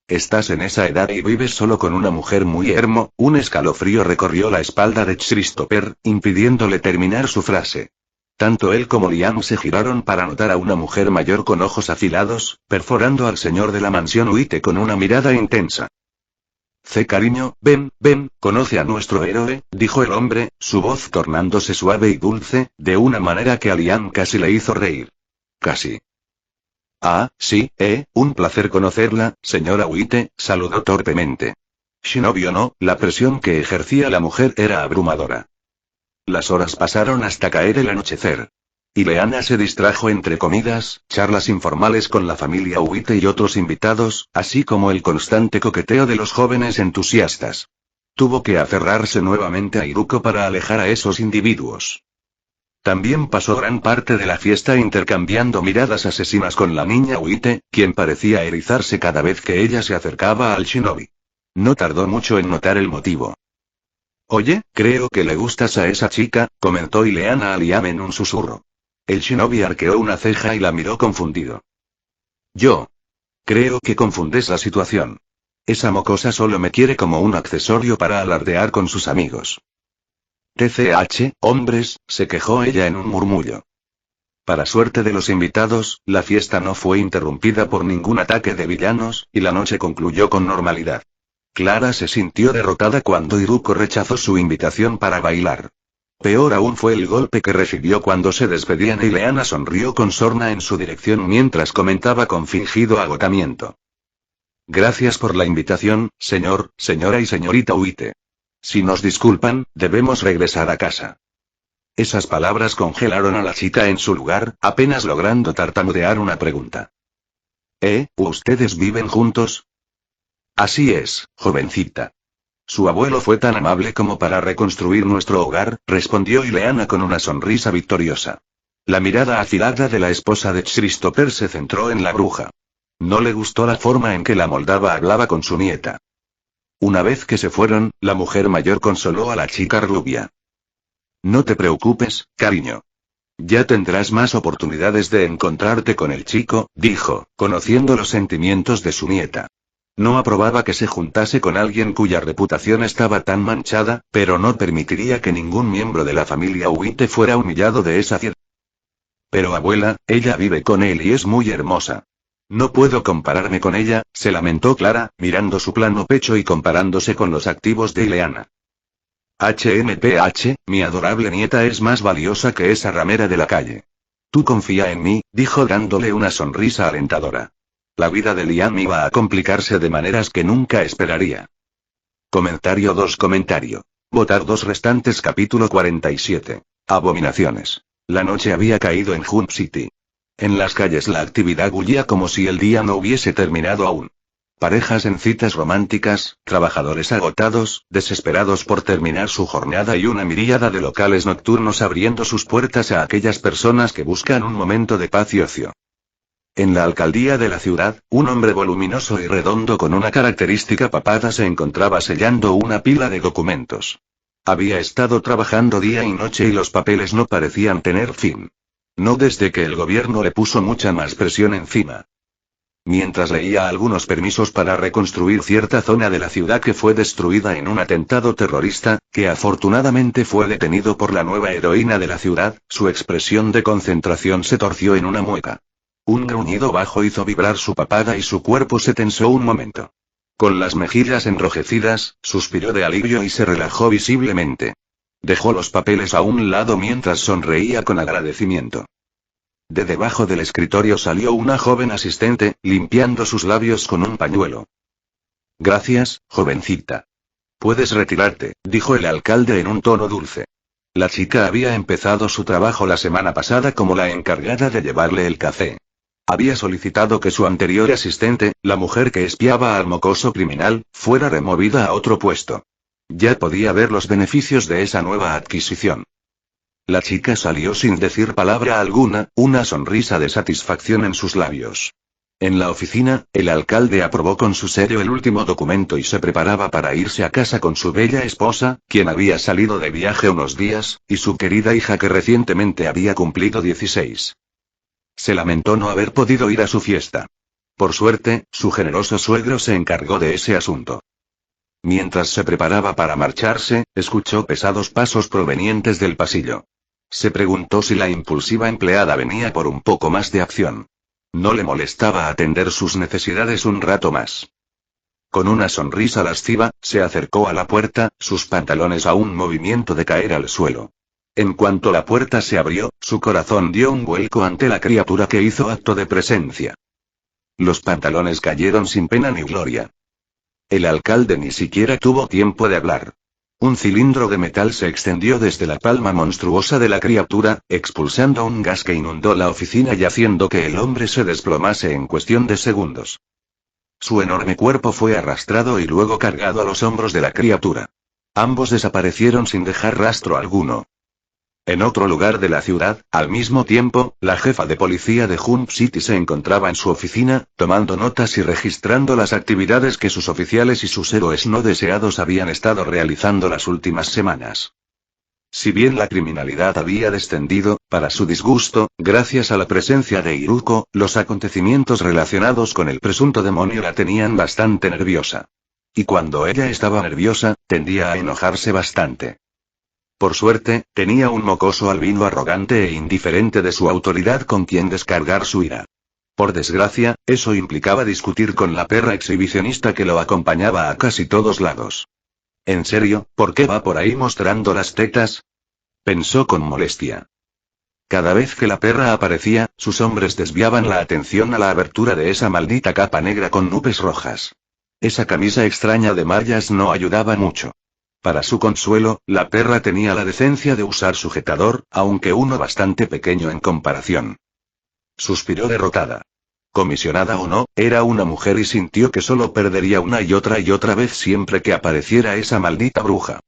Estás en esa edad y vives solo con una mujer muy un escalofrío recorrió la espalda de Christopher, impidiéndole terminar su frase. Tanto él como Liam se giraron para notar a una mujer mayor con ojos afilados, perforando al señor de la mansión Uite con una mirada intensa. Cariño, ven, conoce a nuestro héroe, dijo el hombre, su voz tornándose suave y dulce, de una manera que a Liam casi le hizo reír. Casi. Ah, sí, un placer conocerla, señora Uite, saludó torpemente. Shinobi o no, la presión que ejercía la mujer era abrumadora. Las horas pasaron hasta caer el anochecer. Ileana se distrajo entre comidas, charlas informales con la familia Uite y otros invitados, así como el constante coqueteo de los jóvenes entusiastas. Tuvo que aferrarse nuevamente a Iruko para alejar a esos individuos. También pasó gran parte de la fiesta intercambiando miradas asesinas con la niña Uite, quien parecía erizarse cada vez que ella se acercaba al shinobi. No tardó mucho en notar el motivo. Oye, creo que le gustas a esa chica, comentó Ileana a Liam en un susurro. El shinobi arqueó una ceja y la miró confundido. Yo. Creo que confundes la situación. Esa mocosa solo me quiere como un accesorio para alardear con sus amigos. Hombres, se quejó ella en un murmullo. Para suerte de los invitados, la fiesta no fue interrumpida por ningún ataque de villanos, y la noche concluyó con normalidad. Clara se sintió derrotada cuando Iruko rechazó su invitación para bailar. Peor aún fue el golpe que recibió cuando se despedían y Ileana sonrió con sorna en su dirección mientras comentaba con fingido agotamiento. Gracias por la invitación, señora y señorita Uite. Si nos disculpan, debemos regresar a casa. Esas palabras congelaron a la chica en su lugar, apenas logrando tartamudear una pregunta. ¿Ustedes viven juntos? Así es, jovencita. Su abuelo fue tan amable como para reconstruir nuestro hogar, respondió Ileana con una sonrisa victoriosa. La mirada afilada de la esposa de Christopher se centró en la bruja. No le gustó la forma en que la moldava hablaba con su nieta. Una vez que se fueron, la mujer mayor consoló a la chica rubia. No te preocupes, cariño. Ya tendrás más oportunidades de encontrarte con el chico, dijo, conociendo los sentimientos de su nieta. No aprobaba que se juntase con alguien cuya reputación estaba tan manchada, pero no permitiría que ningún miembro de la familia Uite fuera humillado de esa cierta. Pero abuela, ella vive con él y es muy hermosa. No puedo compararme con ella, se lamentó Clara, mirando su plano pecho y comparándose con los activos de Ileana. Mi adorable nieta es más valiosa que esa ramera de la calle. Tú confía en mí, dijo dándole una sonrisa alentadora. La vida de Liam iba a complicarse de maneras que nunca esperaría. Comentario 2. Votar 2 restantes. Capítulo 47. Abominaciones. La noche había caído en Hunt City. En las calles la actividad bullía como si el día no hubiese terminado aún. Parejas en citas románticas, trabajadores agotados, desesperados por terminar su jornada y una miríada de locales nocturnos abriendo sus puertas a aquellas personas que buscan un momento de paz y ocio. En la alcaldía de la ciudad, un hombre voluminoso y redondo con una característica papada se encontraba sellando una pila de documentos. Había estado trabajando día y noche y los papeles no parecían tener fin. No desde que el gobierno le puso mucha más presión encima. Mientras leía algunos permisos para reconstruir cierta zona de la ciudad que fue destruida en un atentado terrorista, que afortunadamente fue detenido por la nueva heroína de la ciudad, su expresión de concentración se torció en una mueca. Un gruñido bajo hizo vibrar su papada y su cuerpo se tensó un momento. Con las mejillas enrojecidas, suspiró de alivio y se relajó visiblemente. Dejó los papeles a un lado mientras sonreía con agradecimiento. De debajo del escritorio salió una joven asistente, limpiando sus labios con un pañuelo. Gracias, jovencita. Puedes retirarte, dijo el alcalde en un tono dulce. La chica había empezado su trabajo la semana pasada como la encargada de llevarle el café. Había solicitado que su anterior asistente, la mujer que espiaba al mocoso criminal, fuera removida a otro puesto. Ya podía ver los beneficios de esa nueva adquisición. La chica salió sin decir palabra alguna, una sonrisa de satisfacción en sus labios. En la oficina, el alcalde aprobó con su sello el último documento y se preparaba para irse a casa con su bella esposa, quien había salido de viaje unos días, y su querida hija que recientemente había cumplido 16. Se lamentó no haber podido ir a su fiesta. Por suerte, su generoso suegro se encargó de ese asunto. Mientras se preparaba para marcharse, escuchó pesados pasos provenientes del pasillo. Se preguntó si la impulsiva empleada venía por un poco más de acción. No le molestaba atender sus necesidades un rato más. Con una sonrisa lasciva, se acercó a la puerta, sus pantalones a un movimiento de caer al suelo. En cuanto la puerta se abrió, su corazón dio un vuelco ante la criatura que hizo acto de presencia. Los pantalones cayeron sin pena ni gloria. El alcalde ni siquiera tuvo tiempo de hablar. Un cilindro de metal se extendió desde la palma monstruosa de la criatura, expulsando un gas que inundó la oficina y haciendo que el hombre se desplomase en cuestión de segundos. Su enorme cuerpo fue arrastrado y luego cargado a los hombros de la criatura. Ambos desaparecieron sin dejar rastro alguno. En otro lugar de la ciudad, al mismo tiempo, la jefa de policía de Hunt City se encontraba en su oficina, tomando notas y registrando las actividades que sus oficiales y sus héroes no deseados habían estado realizando las últimas semanas. Si bien la criminalidad había descendido, para su disgusto, gracias a la presencia de Iruko, los acontecimientos relacionados con el presunto demonio la tenían bastante nerviosa. Y cuando ella estaba nerviosa, tendía a enojarse bastante. Por suerte, tenía un mocoso albino arrogante e indiferente de su autoridad con quien descargar su ira. Por desgracia, eso implicaba discutir con la perra exhibicionista que lo acompañaba a casi todos lados. ¿En serio, por qué va por ahí mostrando las tetas?, pensó con molestia. Cada vez que la perra aparecía, sus hombres desviaban la atención a la abertura de esa maldita capa negra con nubes rojas. Esa camisa extraña de mallas no ayudaba mucho. Para su consuelo, la perra tenía la decencia de usar sujetador, aunque uno bastante pequeño en comparación. Suspiró derrotada. Comisionada o no, era una mujer y sintió que solo perdería una y otra vez siempre que apareciera esa maldita bruja.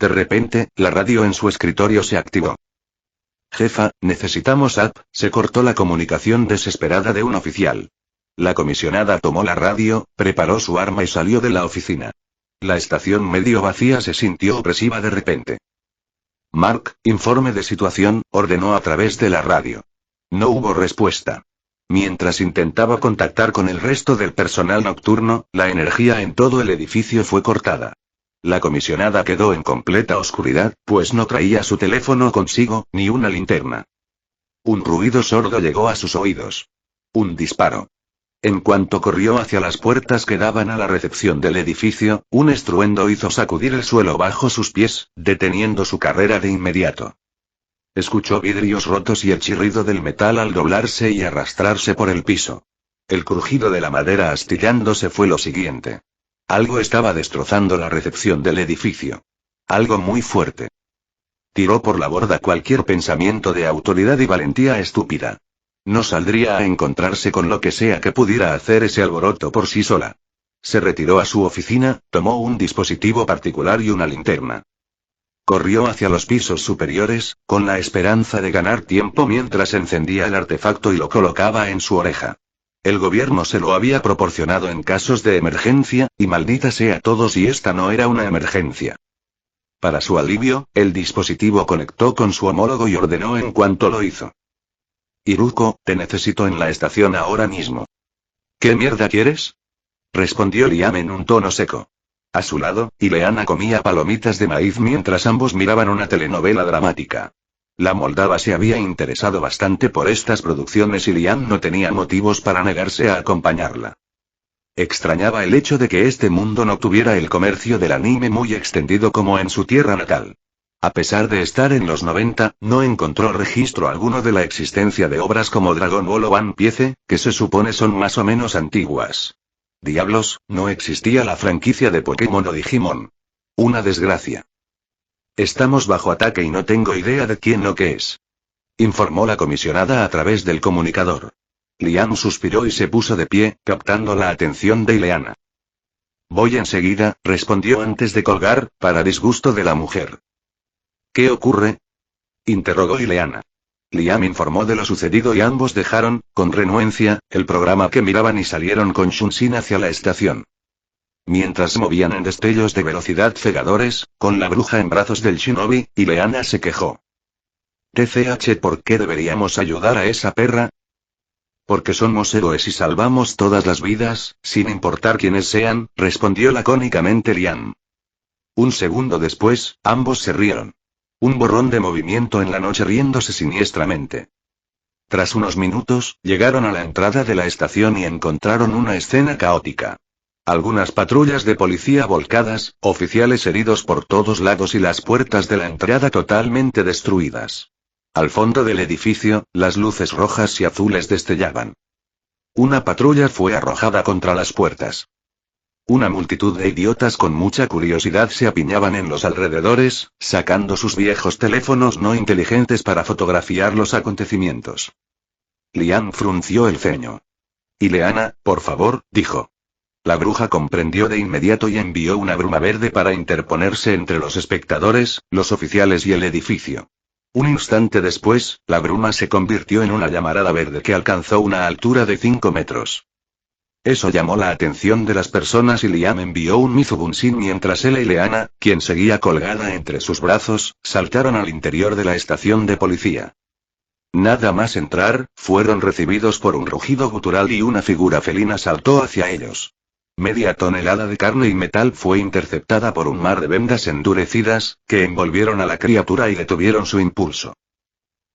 De repente, la radio en su escritorio se activó. Jefa, necesitamos app, se cortó la comunicación desesperada de un oficial. La comisionada tomó la radio, preparó su arma y salió de la oficina. La estación medio vacía se sintió opresiva de repente. Mark, informe de situación, ordenó a través de la radio. No hubo respuesta. Mientras intentaba contactar con el resto del personal nocturno, la energía en todo el edificio fue cortada. La comisionada quedó en completa oscuridad, pues no traía su teléfono consigo, ni una linterna. Un ruido sordo llegó a sus oídos. Un disparo. En cuanto corrió hacia las puertas que daban a la recepción del edificio, un estruendo hizo sacudir el suelo bajo sus pies, deteniendo su carrera de inmediato. Escuchó vidrios rotos y el chirrido del metal al doblarse y arrastrarse por el piso. El crujido de la madera astillándose fue lo siguiente. Algo estaba destrozando la recepción del edificio. Algo muy fuerte. Tiró por la borda cualquier pensamiento de autoridad y valentía estúpida. No saldría a encontrarse con lo que sea que pudiera hacer ese alboroto por sí sola. Se retiró a su oficina, tomó un dispositivo particular y una linterna. Corrió hacia los pisos superiores, con la esperanza de ganar tiempo mientras encendía el artefacto y lo colocaba en su oreja. El gobierno se lo había proporcionado en casos de emergencia, y maldita sea todo si esta no era una emergencia. Para su alivio, el dispositivo conectó con su homólogo y ordenó en cuanto lo hizo. Iruko, te necesito en la estación ahora mismo. ¿Qué mierda quieres?, respondió Liam en un tono seco. A su lado, Ileana comía palomitas de maíz mientras ambos miraban una telenovela dramática. La moldava se había interesado bastante por estas producciones y Liam no tenía motivos para negarse a acompañarla. Extrañaba el hecho de que este mundo no tuviera el comercio del anime muy extendido como en su tierra natal. A pesar de estar en los 90, no encontró registro alguno de la existencia de obras como Dragon Ball o One Piece, que se supone son más o menos antiguas. Diablos, no existía la franquicia de Pokémon o Digimon. Una desgracia. Estamos bajo ataque y no tengo idea de quién o qué es. Informó la comisionada a través del comunicador. Liam suspiró y se puso de pie, captando la atención de Ileana. Voy enseguida, respondió antes de colgar, para disgusto de la mujer. ¿Qué ocurre? Interrogó Ileana. Liam informó de lo sucedido y ambos dejaron, con renuencia, el programa que miraban y salieron con Shunsin hacia la estación. Mientras se movían en destellos de velocidad cegadores, con la bruja en brazos del shinobi, Ileana se quejó. TCH, ¿por qué deberíamos ayudar a esa perra? Porque somos héroes y salvamos todas las vidas, sin importar quiénes sean, respondió lacónicamente Liam. Un segundo después, ambos se rieron. Un borrón de movimiento en la noche riéndose siniestramente. Tras unos minutos, llegaron a la entrada de la estación y encontraron una escena caótica. Algunas patrullas de policía volcadas, oficiales heridos por todos lados y las puertas de la entrada totalmente destruidas. Al fondo del edificio, las luces rojas y azules destellaban. Una patrulla fue arrojada contra las puertas. Una multitud de idiotas con mucha curiosidad se apiñaban en los alrededores, sacando sus viejos teléfonos no inteligentes para fotografiar los acontecimientos. Liam frunció el ceño. Ileana, por favor, dijo. La bruja comprendió de inmediato y envió una bruma verde para interponerse entre los espectadores, los oficiales y el edificio. Un instante después, la bruma se convirtió en una llamarada verde que alcanzó una altura de 5 metros. Eso llamó la atención de las personas y Liam envió un Mizubunsin mientras él y Ileana, quien seguía colgada entre sus brazos, saltaron al interior de la estación de policía. Nada más entrar, fueron recibidos por un rugido gutural y una figura felina saltó hacia ellos. Media tonelada de carne y metal fue interceptada por un mar de vendas endurecidas, que envolvieron a la criatura y detuvieron su impulso.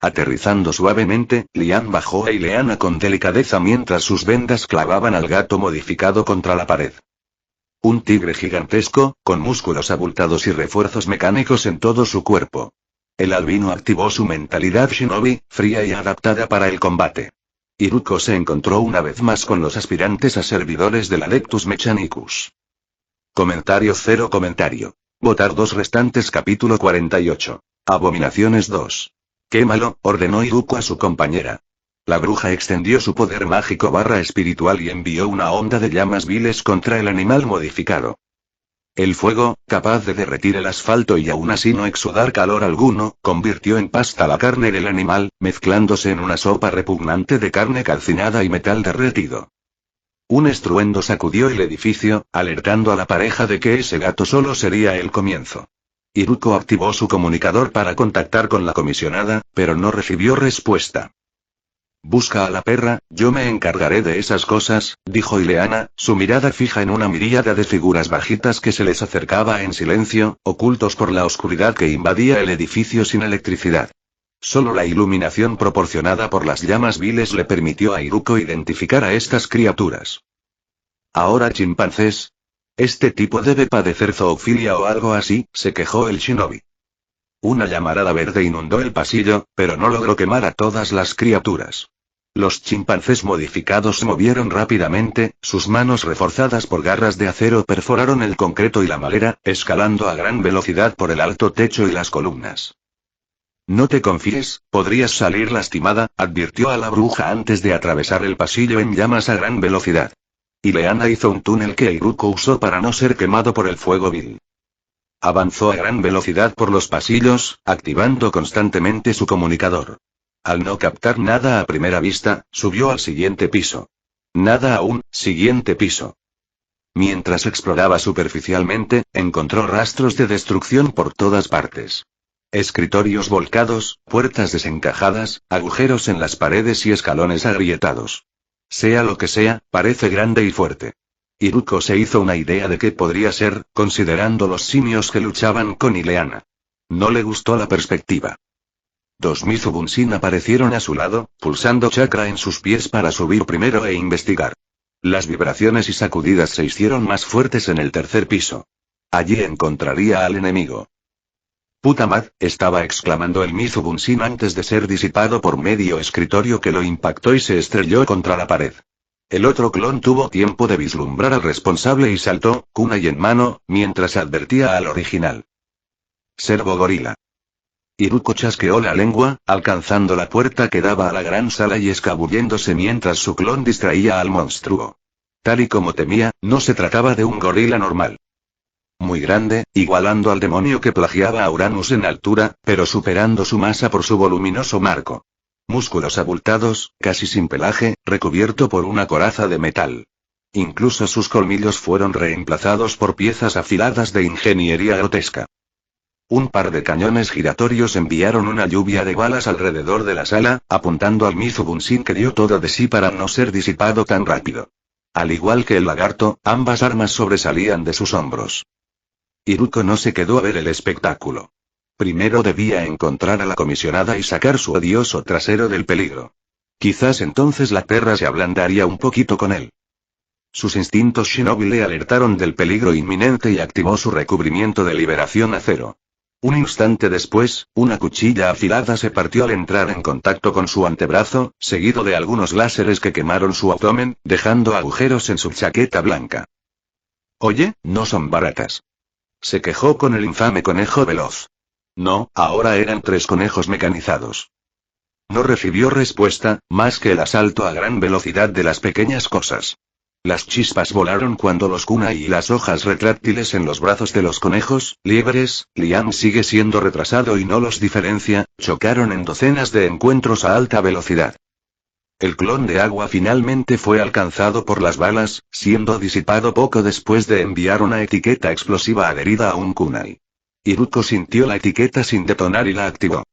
Aterrizando suavemente, Liam bajó a Ileana con delicadeza mientras sus vendas clavaban al gato modificado contra la pared. Un tigre gigantesco, con músculos abultados y refuerzos mecánicos en todo su cuerpo. El albino activó su mentalidad shinobi, fría y adaptada para el combate. Iruko se encontró una vez más con los aspirantes a servidores del Adeptus Mechanicus. Comentario 0 comentario. Votar 2 restantes capítulo 48. Abominaciones 2. Quémalo, ordenó Iruko a su compañera. La bruja extendió su poder mágico / espiritual y envió una onda de llamas viles contra el animal modificado. El fuego, capaz de derretir el asfalto y aún así no exudar calor alguno, convirtió en pasta la carne del animal, mezclándose en una sopa repugnante de carne calcinada y metal derretido. Un estruendo sacudió el edificio, alertando a la pareja de que ese gato solo sería el comienzo. Iruko activó su comunicador para contactar con la comisionada, pero no recibió respuesta. Busca a la perra, yo me encargaré de esas cosas, dijo Ileana, su mirada fija en una miríada de figuras bajitas que se les acercaba en silencio, ocultos por la oscuridad que invadía el edificio sin electricidad. Solo la iluminación proporcionada por las llamas viles le permitió a Iruko identificar a estas criaturas. Ahora chimpancés. Este tipo debe padecer zoofilia o algo así, se quejó el shinobi. Una llamarada verde inundó el pasillo, pero no logró quemar a todas las criaturas. Los chimpancés modificados se movieron rápidamente, sus manos reforzadas por garras de acero perforaron el concreto y la madera, escalando a gran velocidad por el alto techo y las columnas. No te confíes, podrías salir lastimada, advirtió a la bruja antes de atravesar el pasillo en llamas a gran velocidad. Ileana hizo un túnel que Iruko usó para no ser quemado por el fuego vil. Avanzó a gran velocidad por los pasillos, activando constantemente su comunicador. Al no captar nada a primera vista, subió al siguiente piso. Nada aún, siguiente piso. Mientras exploraba superficialmente, encontró rastros de destrucción por todas partes. Escritorios volcados, puertas desencajadas, agujeros en las paredes y escalones agrietados. Sea lo que sea, parece grande y fuerte. Iruko se hizo una idea de qué podría ser, considerando los simios que luchaban con Ileana. No le gustó la perspectiva. 2 Mizubunsin aparecieron a su lado, pulsando chakra en sus pies para subir primero e investigar. Las vibraciones y sacudidas se hicieron más fuertes en el tercer piso. Allí encontraría al enemigo. «Puta mad», estaba exclamando el Mizubunsin antes de ser disipado por medio escritorio que lo impactó y se estrelló contra la pared. El otro clon tuvo tiempo de vislumbrar al responsable y saltó, kunai en mano, mientras advertía al original. «Servo gorila». Iruko chasqueó la lengua, alcanzando la puerta que daba a la gran sala y escabulléndose mientras su clon distraía al monstruo. Tal y como temía, no se trataba de un gorila normal. Muy grande, igualando al demonio que plagiaba a Uranus en altura, pero superando su masa por su voluminoso marco. Músculos abultados, casi sin pelaje, recubierto por una coraza de metal. Incluso sus colmillos fueron reemplazados por piezas afiladas de ingeniería grotesca. Un par de cañones giratorios enviaron una lluvia de balas alrededor de la sala, apuntando al Mizubunsin que dio todo de sí para no ser disipado tan rápido. Al igual que el lagarto, ambas armas sobresalían de sus hombros. Iruko no se quedó a ver el espectáculo. Primero debía encontrar a la comisionada y sacar su odioso trasero del peligro. Quizás entonces la perra se ablandaría un poquito con él. Sus instintos shinobi le alertaron del peligro inminente y activó su recubrimiento de liberación acero. Un instante después, una cuchilla afilada se partió al entrar en contacto con su antebrazo, seguido de algunos láseres que quemaron su abdomen, dejando agujeros en su chaqueta blanca. «Oye, no son baratas», se quejó con el infame conejo veloz. No, ahora eran 3 conejos mecanizados. No recibió respuesta, más que el asalto a gran velocidad de las pequeñas cosas. Las chispas volaron cuando los kunai y las hojas retráctiles en los brazos de los conejos, liebres, Liam sigue siendo retrasado y no los diferencia, chocaron en docenas de encuentros a alta velocidad. El clon de agua finalmente fue alcanzado por las balas, siendo disipado poco después de enviar una etiqueta explosiva adherida a un kunai. Iruko sintió la etiqueta sin detonar y la activó.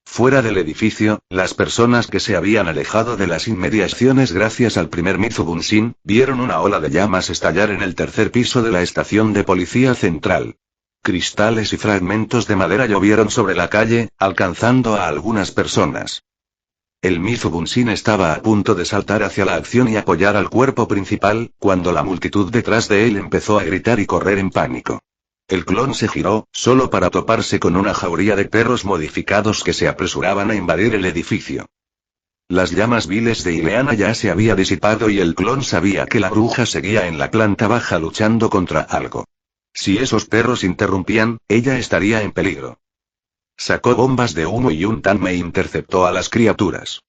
Fuera del edificio, las personas que se habían alejado de las inmediaciones gracias al primer Mizubunsin, vieron una ola de llamas estallar en el tercer piso de la estación de policía central. Cristales y fragmentos de madera llovieron sobre la calle, alcanzando a algunas personas. El Mizubunsin estaba a punto de saltar hacia la acción y apoyar al cuerpo principal, cuando la multitud detrás de él empezó a gritar y correr en pánico. El clon se giró, solo para toparse con una jauría de perros modificados que se apresuraban a invadir el edificio. Las llamas viles de Ileana ya se había disipado y el clon sabía que la bruja seguía en la planta baja luchando contra algo. Si esos perros interrumpían, ella estaría en peligro. Sacó bombas de humo y un Tanme interceptó a las criaturas.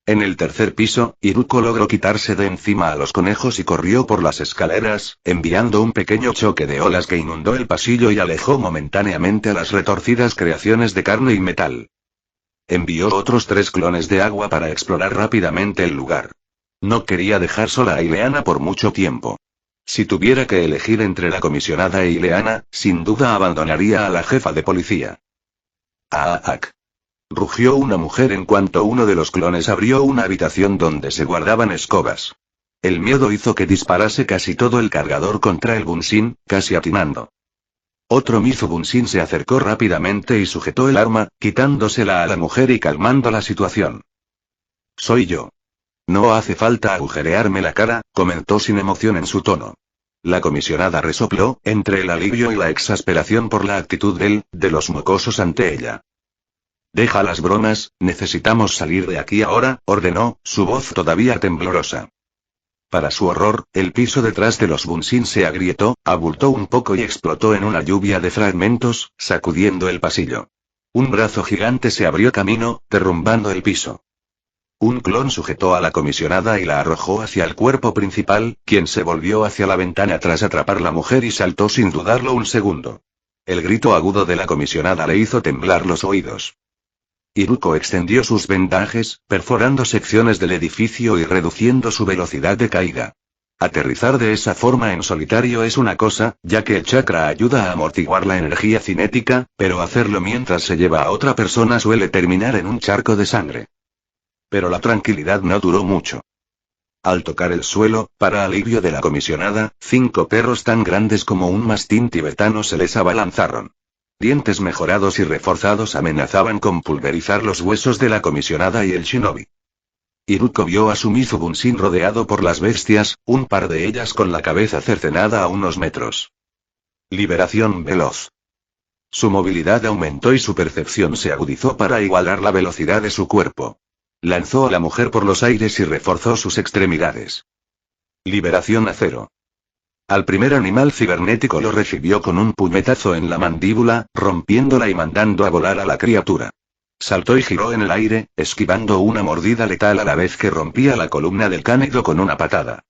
En el tercer piso, Iruko logró quitarse de encima a los conejos y corrió por las escaleras, enviando un pequeño choque de olas que inundó el pasillo y alejó momentáneamente a las retorcidas creaciones de carne y metal. Envió otros 3 clones de agua para explorar rápidamente el lugar. No quería dejar sola a Ileana por mucho tiempo. Si tuviera que elegir entre la comisionada e Ileana, sin duda abandonaría a la jefa de policía. «¡Aak!», rugió una mujer en cuanto uno de los clones abrió una habitación donde se guardaban escobas. El miedo hizo que disparase casi todo el cargador contra el Bunsin, casi atinando. Otro Mizubunsin se acercó rápidamente y sujetó el arma, quitándosela a la mujer y calmando la situación. «Soy yo. No hace falta agujerearme la cara», comentó sin emoción en su tono. La comisionada resopló, entre el alivio y la exasperación por la actitud de los mocosos ante ella. «Deja las bromas, necesitamos salir de aquí ahora», ordenó, su voz todavía temblorosa. Para su horror, el piso detrás de los Bunsin se agrietó, abultó un poco y explotó en una lluvia de fragmentos, sacudiendo el pasillo. Un brazo gigante se abrió camino, derrumbando el piso. Un clon sujetó a la comisionada y la arrojó hacia el cuerpo principal, quien se volvió hacia la ventana tras atrapar a la mujer y saltó sin dudarlo un segundo. El grito agudo de la comisionada le hizo temblar los oídos. Iruko extendió sus vendajes, perforando secciones del edificio y reduciendo su velocidad de caída. Aterrizar de esa forma en solitario es una cosa, ya que el chakra ayuda a amortiguar la energía cinética, pero hacerlo mientras se lleva a otra persona suele terminar en un charco de sangre. Pero la tranquilidad no duró mucho. Al tocar el suelo, para alivio de la comisionada, 5 perros tan grandes como un mastín tibetano se les abalanzaron. Dientes mejorados y reforzados amenazaban con pulverizar los huesos de la comisionada y el shinobi. Iruko vio a su Mizubunsin rodeado por las bestias, un par de ellas con la cabeza cercenada a unos metros. Liberación veloz. Su movilidad aumentó y su percepción se agudizó para igualar la velocidad de su cuerpo. Lanzó a la mujer por los aires y reforzó sus extremidades. Liberación a cero. Al primer animal cibernético lo recibió con un puñetazo en la mandíbula, rompiéndola y mandando a volar a la criatura. Saltó y giró en el aire, esquivando una mordida letal a la vez que rompía la columna del cánido con una patada.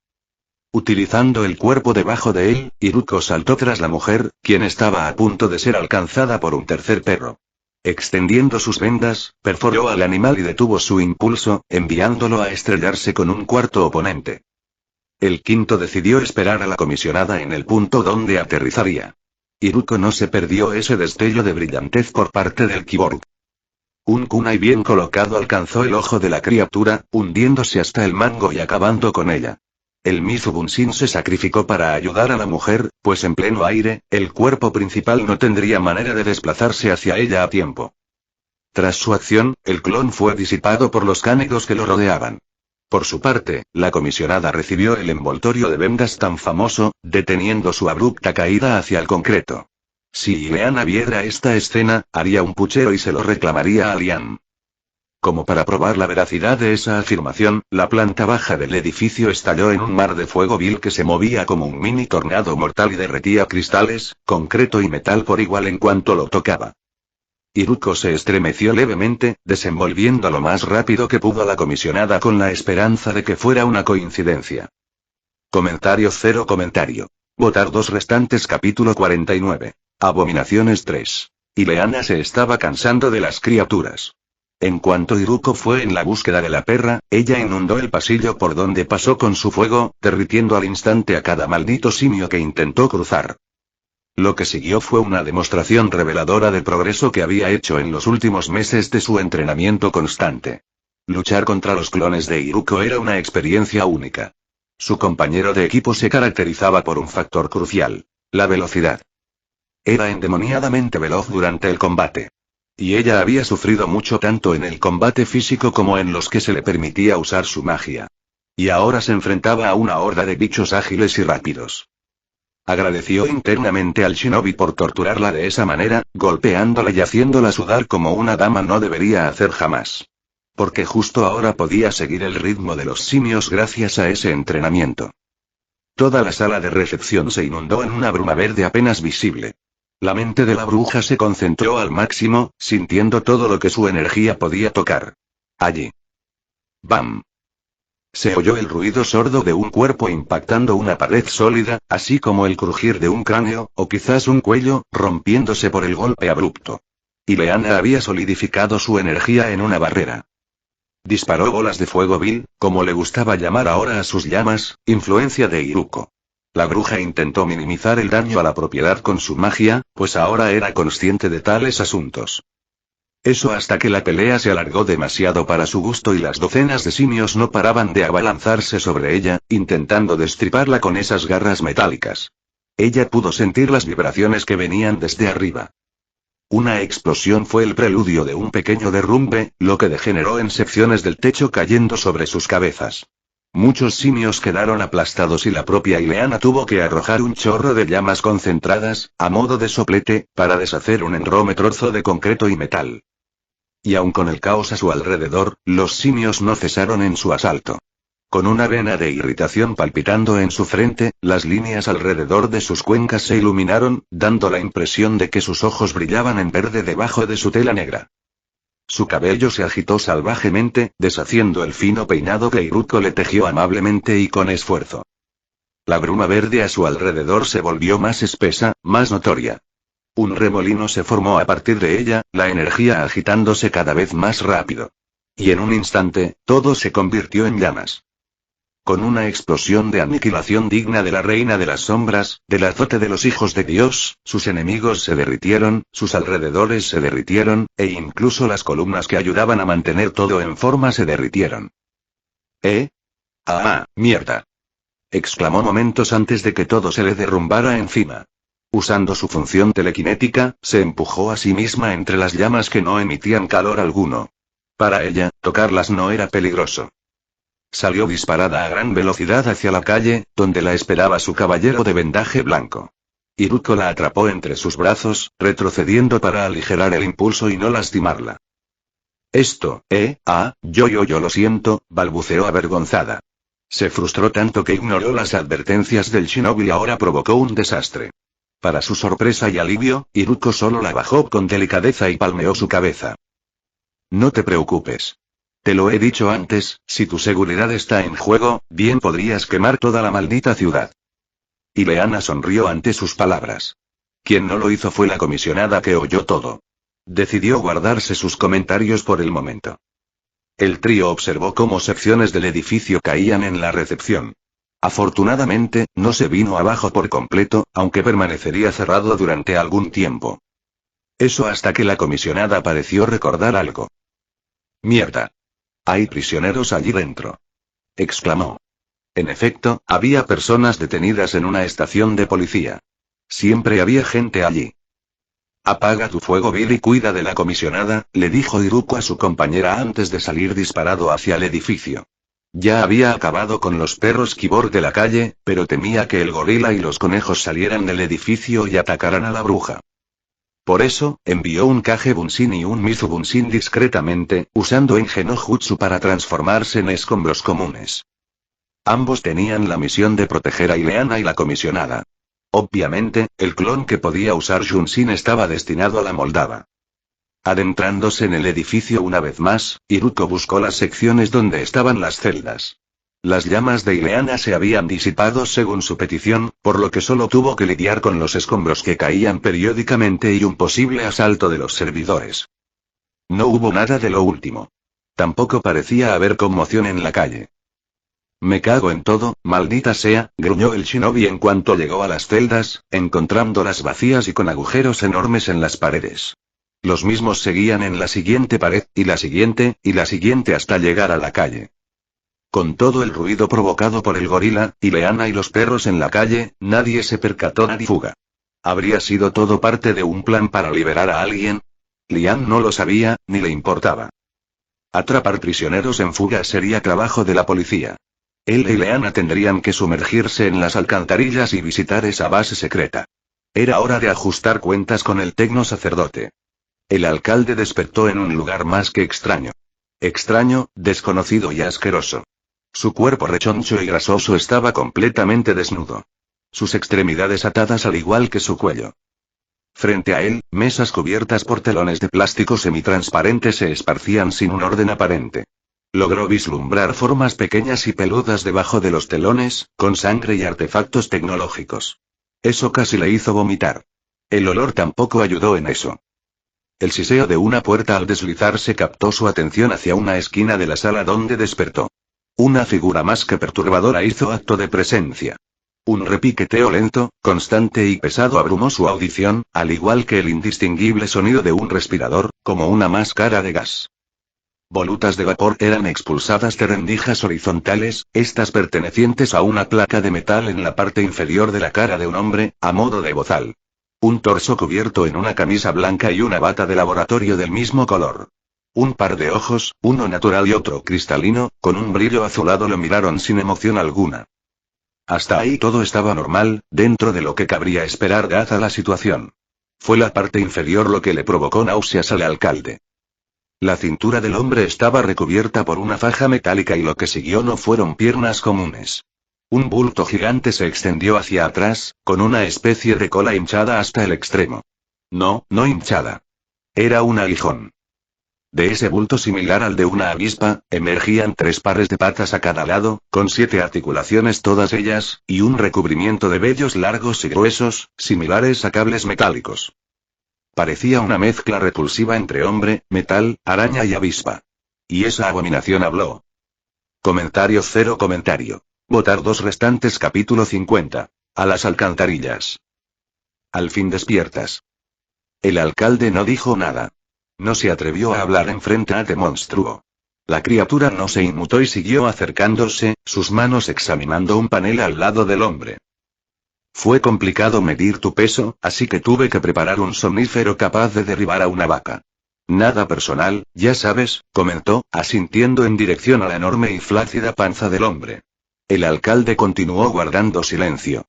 Utilizando el cuerpo debajo de él, Iruko saltó tras la mujer, quien estaba a punto de ser alcanzada por un tercer perro. Extendiendo sus vendas, perforó al animal y detuvo su impulso, enviándolo a estrellarse con un cuarto oponente. El quinto decidió esperar a la comisionada en el punto donde aterrizaría. Iruko no se perdió ese destello de brillantez por parte del Kyborg. Un kunai bien colocado alcanzó el ojo de la criatura, hundiéndose hasta el mango y acabando con ella. El Mizubunshin se sacrificó para ayudar a la mujer, pues en pleno aire, el cuerpo principal no tendría manera de desplazarse hacia ella a tiempo. Tras su acción, el clon fue disipado por los cánidos que lo rodeaban. Por su parte, la comisionada recibió el envoltorio de vendas tan famoso, deteniendo su abrupta caída hacia el concreto. Si Ileana viera esta escena, haría un puchero y se lo reclamaría a Lian. Como para probar la veracidad de esa afirmación, la planta baja del edificio estalló en un mar de fuego vil que se movía como un mini tornado mortal y derretía cristales, concreto y metal por igual en cuanto lo tocaba. Iruko se estremeció levemente, desenvolviendo lo más rápido que pudo a la comisionada con la esperanza de que fuera una coincidencia. Comentario. Votar 2 restantes. Capítulo 49. Abominaciones 3. Ileana se estaba cansando de las criaturas. En cuanto Iruko fue en la búsqueda de la perra, ella inundó el pasillo por donde pasó con su fuego, derritiendo al instante a cada maldito simio que intentó cruzar. Lo que siguió fue una demostración reveladora del progreso que había hecho en los últimos meses de su entrenamiento constante. Luchar contra los clones de Iruko era una experiencia única. Su compañero de equipo se caracterizaba por un factor crucial: la velocidad. Era endemoniadamente veloz durante el combate. Y ella había sufrido mucho tanto en el combate físico como en los que se le permitía usar su magia. Y ahora se enfrentaba a una horda de bichos ágiles y rápidos. Agradeció internamente al shinobi por torturarla de esa manera, golpeándola y haciéndola sudar como una dama no debería hacer jamás. Porque justo ahora podía seguir el ritmo de los simios gracias a ese entrenamiento. Toda la sala de recepción se inundó en una bruma verde apenas visible. La mente de la bruja se concentró al máximo, sintiendo todo lo que su energía podía tocar. Allí. ¡Bam! Se oyó el ruido sordo de un cuerpo impactando una pared sólida, así como el crujir de un cráneo, o quizás un cuello, rompiéndose por el golpe abrupto. Ileana había solidificado su energía en una barrera. Disparó bolas de fuego vil, como le gustaba llamar ahora a sus llamas, influencia de Iruko. La bruja intentó minimizar el daño a la propiedad con su magia, pues ahora era consciente de tales asuntos. Eso hasta que la pelea se alargó demasiado para su gusto y las docenas de simios no paraban de abalanzarse sobre ella, intentando destriparla con esas garras metálicas. Ella pudo sentir las vibraciones que venían desde arriba. Una explosión fue el preludio de un pequeño derrumbe, lo que degeneró en secciones del techo cayendo sobre sus cabezas. Muchos simios quedaron aplastados y la propia Ileana tuvo que arrojar un chorro de llamas concentradas, a modo de soplete, para deshacer un enorme trozo de concreto y metal. Y aun con el caos a su alrededor, los simios no cesaron en su asalto. Con una vena de irritación palpitando en su frente, las líneas alrededor de sus cuencas se iluminaron, dando la impresión de que sus ojos brillaban en verde debajo de su tela negra. Su cabello se agitó salvajemente, deshaciendo el fino peinado que Iruko le tejió amablemente y con esfuerzo. La bruma verde a su alrededor se volvió más espesa, más notoria. Un remolino se formó a partir de ella, la energía agitándose cada vez más rápido. Y en un instante, todo se convirtió en llamas. Con una explosión de aniquilación digna de la reina de las sombras, del azote de los hijos de Dios, sus enemigos se derritieron, sus alrededores se derritieron, e incluso las columnas que ayudaban a mantener todo en forma se derritieron. ¡Ah, mierda! Exclamó momentos antes de que todo se le derrumbara encima. Usando su función telequinética, se empujó a sí misma entre las llamas que no emitían calor alguno. Para ella, tocarlas no era peligroso. Salió disparada a gran velocidad hacia la calle, donde la esperaba su caballero de vendaje blanco. Iruko la atrapó entre sus brazos, retrocediendo para aligerar el impulso y no lastimarla. Yo lo siento, balbuceó avergonzada. Se frustró tanto que ignoró las advertencias del shinobi y ahora provocó un desastre. Para su sorpresa y alivio, Iruko solo la bajó con delicadeza y palmeó su cabeza. No te preocupes. Te lo he dicho antes, si tu seguridad está en juego, bien podrías quemar toda la maldita ciudad. Ileana sonrió ante sus palabras. Quien no lo hizo fue la comisionada que oyó todo. Decidió guardarse sus comentarios por el momento. El trío observó cómo secciones del edificio caían en la recepción. Afortunadamente, no se vino abajo por completo, aunque permanecería cerrado durante algún tiempo. Eso hasta que la comisionada pareció recordar algo. «Mierda. Hay prisioneros allí dentro», exclamó. En efecto, había personas detenidas en una estación de policía. Siempre había gente allí. «Apaga tu fuego, Bill, y cuida de la comisionada», le dijo Iruko a su compañera antes de salir disparado hacia el edificio. Ya había acabado con los perros kibor de la calle, pero temía que el gorila y los conejos salieran del edificio y atacaran a la bruja. Por eso, envió un Kage Bunshin y un Mizu Bunshin discretamente, usando Engen no Jutsu para transformarse en escombros comunes. Ambos tenían la misión de proteger a Ileana y la comisionada. Obviamente, el clon que podía usar Junshin estaba destinado a la Moldava. Adentrándose en el edificio una vez más, Iruko buscó las secciones donde estaban las celdas. Las llamas de Ileana se habían disipado según su petición, por lo que solo tuvo que lidiar con los escombros que caían periódicamente y un posible asalto de los servidores. No hubo nada de lo último. Tampoco parecía haber conmoción en la calle. «Me cago en todo, maldita sea», gruñó el shinobi en cuanto llegó a las celdas, encontrándolas vacías y con agujeros enormes en las paredes. Los mismos seguían en la siguiente pared, y la siguiente hasta llegar a la calle. Con todo el ruido provocado por el gorila, Ileana y los perros en la calle, nadie se percató ni fuga. ¿Habría sido todo parte de un plan para liberar a alguien? Lian no lo sabía, ni le importaba. Atrapar prisioneros en fuga sería trabajo de la policía. Él y Ileana tendrían que sumergirse en las alcantarillas y visitar esa base secreta. Era hora de ajustar cuentas con el tecno sacerdote. El alcalde despertó en un lugar más que extraño. Extraño, desconocido y asqueroso. Su cuerpo rechoncho y grasoso estaba completamente desnudo. Sus extremidades atadas al igual que su cuello. Frente a él, mesas cubiertas por telones de plástico semitransparente se esparcían sin un orden aparente. Logró vislumbrar formas pequeñas y peludas debajo de los telones, con sangre y artefactos tecnológicos. Eso casi le hizo vomitar. El olor tampoco ayudó en eso. El siseo de una puerta al deslizarse captó su atención hacia una esquina de la sala donde despertó. Una figura más que perturbadora hizo acto de presencia. Un repiqueteo lento, constante y pesado abrumó su audición, al igual que el indistinguible sonido de un respirador, como una máscara de gas. Volutas de vapor eran expulsadas de rendijas horizontales, estas pertenecientes a una placa de metal en la parte inferior de la cara de un hombre, a modo de bozal. Un torso cubierto en una camisa blanca y una bata de laboratorio del mismo color. Un par de ojos, uno natural y otro cristalino, con un brillo azulado lo miraron sin emoción alguna. Hasta ahí todo estaba normal, dentro de lo que cabría esperar dada la situación. Fue la parte inferior lo que le provocó náuseas al alcalde. La cintura del hombre estaba recubierta por una faja metálica y lo que siguió no fueron piernas comunes. Un bulto gigante se extendió hacia atrás, con una especie de cola hinchada hasta el extremo. No hinchada. Era un aguijón. De ese bulto similar al de una avispa, emergían 3 pares de patas a cada lado, con 7 articulaciones todas ellas, y un recubrimiento de vellos largos y gruesos, similares a cables metálicos. Parecía una mezcla repulsiva entre hombre, metal, araña y avispa. Y esa abominación habló. Comentario 0 comentario. Votar 2 restantes capítulo 50. A las alcantarillas. Al fin despiertas. El alcalde no dijo nada. No se atrevió a hablar en frente a este monstruo. La criatura no se inmutó y siguió acercándose, sus manos examinando un panel al lado del hombre. Fue complicado medir tu peso, así que tuve que preparar un somnífero capaz de derribar a una vaca. Nada personal, ya sabes, comentó, asintiendo en dirección a la enorme y flácida panza del hombre. El alcalde continuó guardando silencio.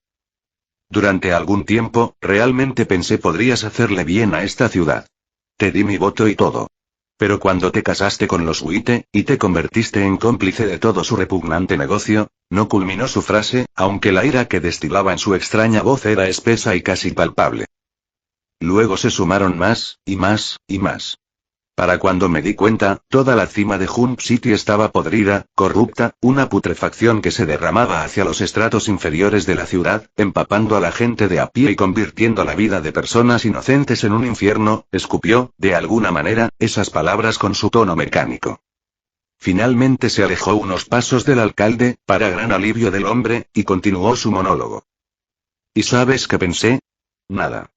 Durante algún tiempo, realmente pensé podrías hacerle bien a esta ciudad. Te di mi voto y todo. Pero cuando te casaste con los Huite, y te convertiste en cómplice de todo su repugnante negocio, no culminó su frase, aunque la ira que destilaba en su extraña voz era espesa y casi palpable. Luego se sumaron más, y más, y más. Para cuando me di cuenta, toda la cima de Jump City estaba podrida, corrupta, una putrefacción que se derramaba hacia los estratos inferiores de la ciudad, empapando a la gente de a pie y convirtiendo la vida de personas inocentes en un infierno. Escupió, de alguna manera, esas palabras con su tono mecánico. Finalmente se alejó unos pasos del alcalde, para gran alivio del hombre, y continuó su monólogo. ¿Y sabes qué pensé? Nada.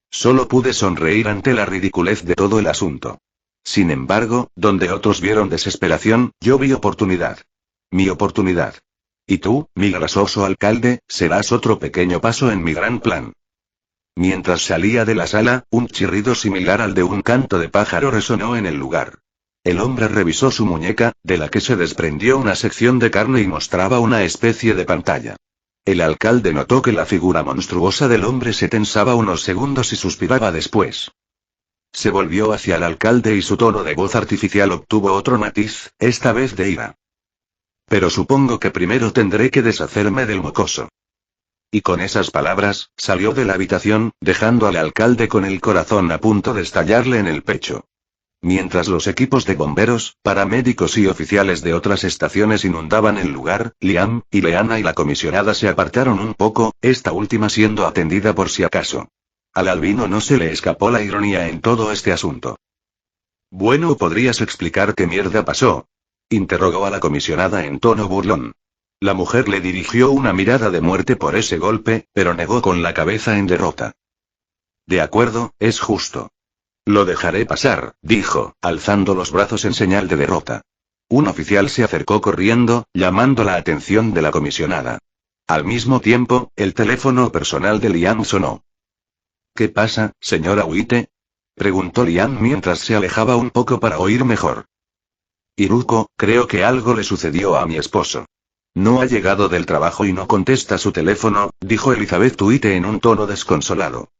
Solo pude sonreír ante la ridiculez de todo el asunto. Sin embargo, donde otros vieron desesperación, yo vi oportunidad. Mi oportunidad. Y tú, mi grasoso alcalde, serás otro pequeño paso en mi gran plan. Mientras salía de la sala, un chirrido similar al de un canto de pájaro resonó en el lugar. El hombre revisó su muñeca, de la que se desprendió una sección de carne y mostraba una especie de pantalla. El alcalde notó que la figura monstruosa del hombre se tensaba unos segundos y suspiraba después. Se volvió hacia el alcalde y su tono de voz artificial obtuvo otro matiz, esta vez de ira. Pero supongo que primero tendré que deshacerme del mocoso. Y con esas palabras, salió de la habitación, dejando al alcalde con el corazón a punto de estallarle en el pecho. Mientras los equipos de bomberos, paramédicos y oficiales de otras estaciones inundaban el lugar, Liam, Ileana y la comisionada se apartaron un poco, esta última siendo atendida por si acaso. Al albino no se le escapó la ironía en todo este asunto. Bueno, ¿podrías explicar qué mierda pasó? Interrogó a la comisionada en tono burlón. La mujer le dirigió una mirada de muerte por ese golpe, pero negó con la cabeza en derrota. De acuerdo, es justo. Lo dejaré pasar, dijo, alzando los brazos en señal de derrota. Un oficial se acercó corriendo, llamando la atención de la comisionada. Al mismo tiempo, el teléfono personal de Liam sonó. ¿Qué pasa, señora Huite? Preguntó Liam mientras se alejaba un poco para oír mejor. Iruko, creo que algo le sucedió a mi esposo. No ha llegado del trabajo y no contesta su teléfono, dijo Elizabeth Huite en un tono desconsolado.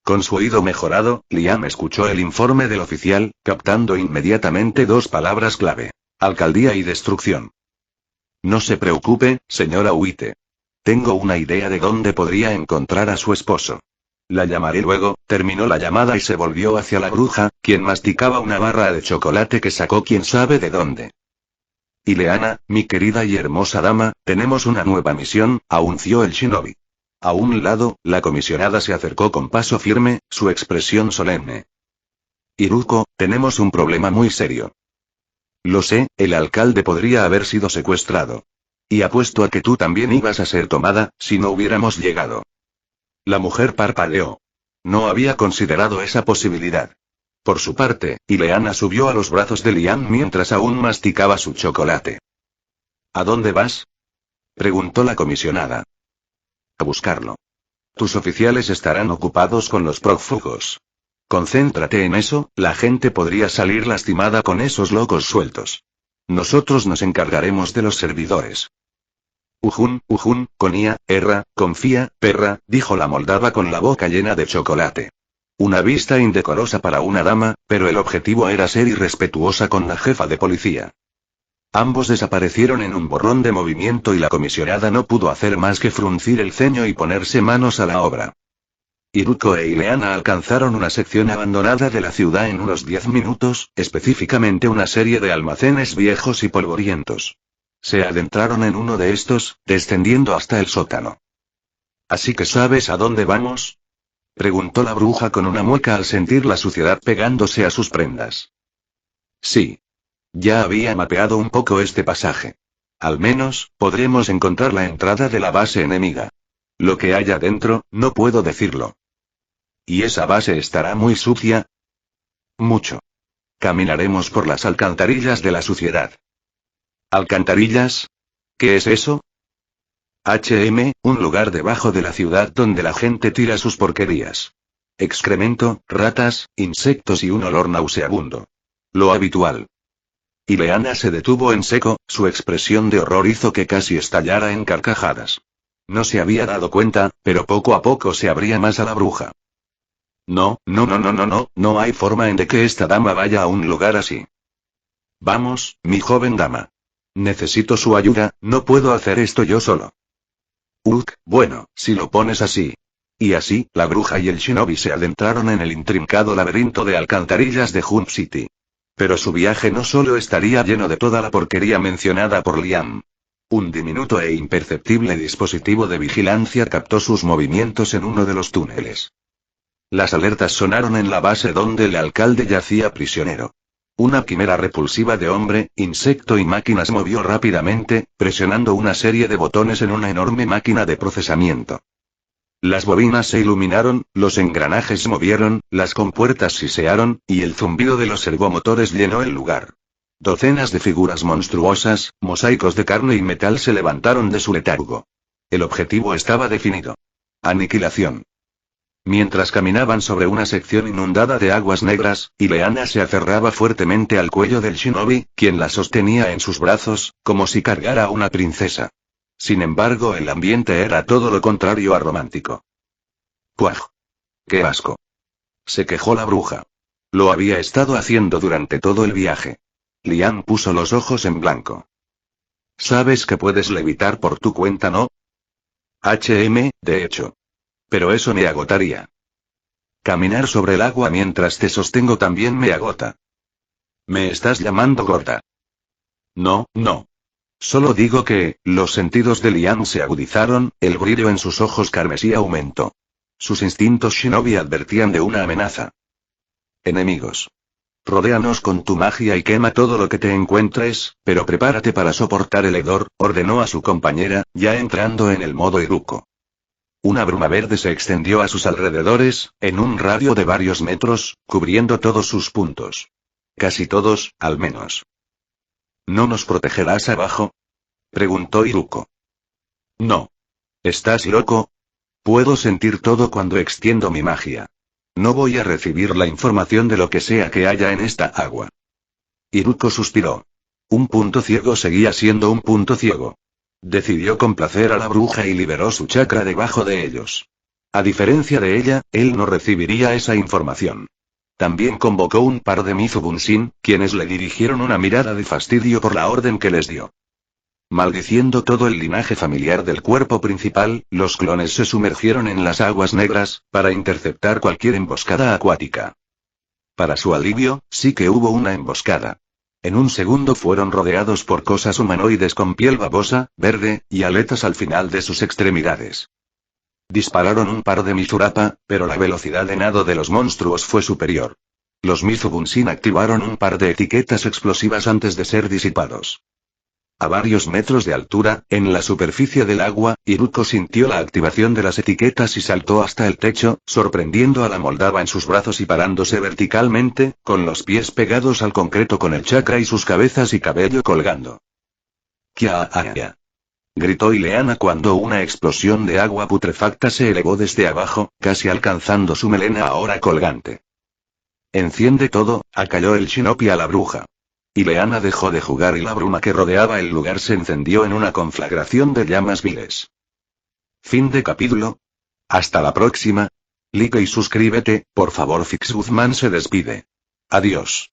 Con su oído mejorado, Liam escuchó el informe del oficial, captando inmediatamente dos palabras clave: alcaldía y destrucción. No se preocupe, señora Huite. Tengo una idea de dónde podría encontrar a su esposo. La llamaré luego. Terminó la llamada y se volvió hacia la bruja, quien masticaba una barra de chocolate que sacó quién sabe de dónde. Ileana, mi querida y hermosa dama, tenemos una nueva misión, anunció el shinobi. A un lado, la comisionada se acercó con paso firme, su expresión solemne. Iruko, tenemos un problema muy serio. Lo sé, el alcalde podría haber sido secuestrado. Y apuesto a que tú también ibas a ser tomada, si no hubiéramos llegado. La mujer parpadeó. No había considerado esa posibilidad. Por su parte, Ileana subió a los brazos de Liam mientras aún masticaba su chocolate. ¿A dónde vas? Preguntó la comisionada. A buscarlo. Tus oficiales estarán ocupados con los prófugos. Concéntrate en eso, la gente podría salir lastimada con esos locos sueltos. Nosotros nos encargaremos de los servidores. Ujun, conía, confía, perra, dijo la moldava con la boca llena de chocolate. Una vista indecorosa para una dama, pero el objetivo era ser irrespetuosa con la jefa de policía. Ambos desaparecieron en un borrón de movimiento y la comisionada no pudo hacer más que fruncir el ceño y ponerse manos a la obra. Iruko e Ileana alcanzaron una sección abandonada de la ciudad en unos 10 minutos, específicamente una serie de almacenes viejos y polvorientos. Se adentraron en uno de estos, descendiendo hasta el sótano. ¿Así que sabes a dónde vamos? Preguntó la bruja con una mueca al sentir la suciedad pegándose a sus prendas. Sí. Ya había mapeado un poco este pasaje. Al menos, podremos encontrar la entrada de la base enemiga. Lo que haya dentro, no puedo decirlo. ¿Y esa base estará muy sucia? Mucho. Caminaremos por las alcantarillas de la suciedad. ¿Alcantarillas? ¿Qué es eso? Un lugar debajo de la ciudad donde la gente tira sus porquerías. Excremento, ratas, insectos y un olor nauseabundo. Lo habitual. Ileana se detuvo en seco, su expresión de horror hizo que casi estallara en carcajadas. No se había dado cuenta, pero poco a poco se abría más a la bruja. No hay forma en de que esta dama vaya a un lugar así. Vamos, mi joven dama. Necesito su ayuda, no puedo hacer esto yo solo. Bueno, si lo pones así. Y así, la bruja y el shinobi se adentraron en el intrincado laberinto de alcantarillas de Jump City. Pero su viaje no solo estaría lleno de toda la porquería mencionada por Liam. Un diminuto e imperceptible dispositivo de vigilancia captó sus movimientos en uno de los túneles. Las alertas sonaron en la base donde el alcalde yacía prisionero. Una quimera repulsiva de hombre, insecto y máquina se movió rápidamente, presionando una serie de botones en una enorme máquina de procesamiento. Las bobinas se iluminaron, los engranajes se movieron, las compuertas sisearon, y el zumbido de los servomotores llenó el lugar. Docenas de figuras monstruosas, mosaicos de carne y metal se levantaron de su letargo. El objetivo estaba definido. Aniquilación. Mientras caminaban sobre una sección inundada de aguas negras, Ileana se aferraba fuertemente al cuello del shinobi, quien la sostenía en sus brazos, como si cargara a una princesa. Sin embargo, el ambiente era todo lo contrario a romántico. ¡Puaj! ¡Qué asco! Se quejó la bruja. Lo había estado haciendo durante todo el viaje. Liam puso los ojos en blanco. Sabes que puedes levitar por tu cuenta, ¿no? De hecho. Pero eso me agotaría. Caminar sobre el agua mientras te sostengo también me agota. ¿Me estás llamando gorda? No. Solo digo que, los sentidos de Liam se agudizaron, el brillo en sus ojos carmesí aumentó. Sus instintos shinobi advertían de una amenaza. Enemigos. Rodéanos con tu magia y quema todo lo que te encuentres, pero prepárate para soportar el hedor, ordenó a su compañera, ya entrando en el modo Iruko. Una bruma verde se extendió a sus alrededores, en un radio de varios metros, cubriendo todos sus puntos. Casi todos, al menos. ¿No nos protegerás abajo? Preguntó Iruko. No. ¿Estás loco? Puedo sentir todo cuando extiendo mi magia. No voy a recibir la información de lo que sea que haya en esta agua. Iruko suspiró. Un punto ciego seguía siendo un punto ciego. Decidió complacer a la bruja y liberó su chakra debajo de ellos. A diferencia de ella, él no recibiría esa información. También convocó un par de Mizubunshin, quienes le dirigieron una mirada de fastidio por la orden que les dio. Maldiciendo todo el linaje familiar del cuerpo principal, los clones se sumergieron en las aguas negras, para interceptar cualquier emboscada acuática. Para su alivio, sí que hubo una emboscada. En un segundo fueron rodeados por cosas humanoides con piel babosa, verde, y aletas al final de sus extremidades. Dispararon un par de Mizurapa, pero la velocidad de nado de los monstruos fue superior. Los Mizubunshin activaron un par de etiquetas explosivas antes de ser disipados. A varios metros de altura, en la superficie del agua, Iruko sintió la activación de las etiquetas y saltó hasta el techo, sorprendiendo a la moldava en sus brazos y parándose verticalmente, con los pies pegados al concreto con el chakra y sus cabezas y cabello colgando. ¡Kia! Gritó Ileana cuando una explosión de agua putrefacta se elevó desde abajo, casi alcanzando su melena ahora colgante. Enciende todo, acalló el shinobi a la bruja. Ileana dejó de jugar y la bruma que rodeaba el lugar se encendió en una conflagración de llamas viles. Fin de capítulo. Hasta la próxima. Like y suscríbete, por favor. Fix Guzmán se despide. Adiós.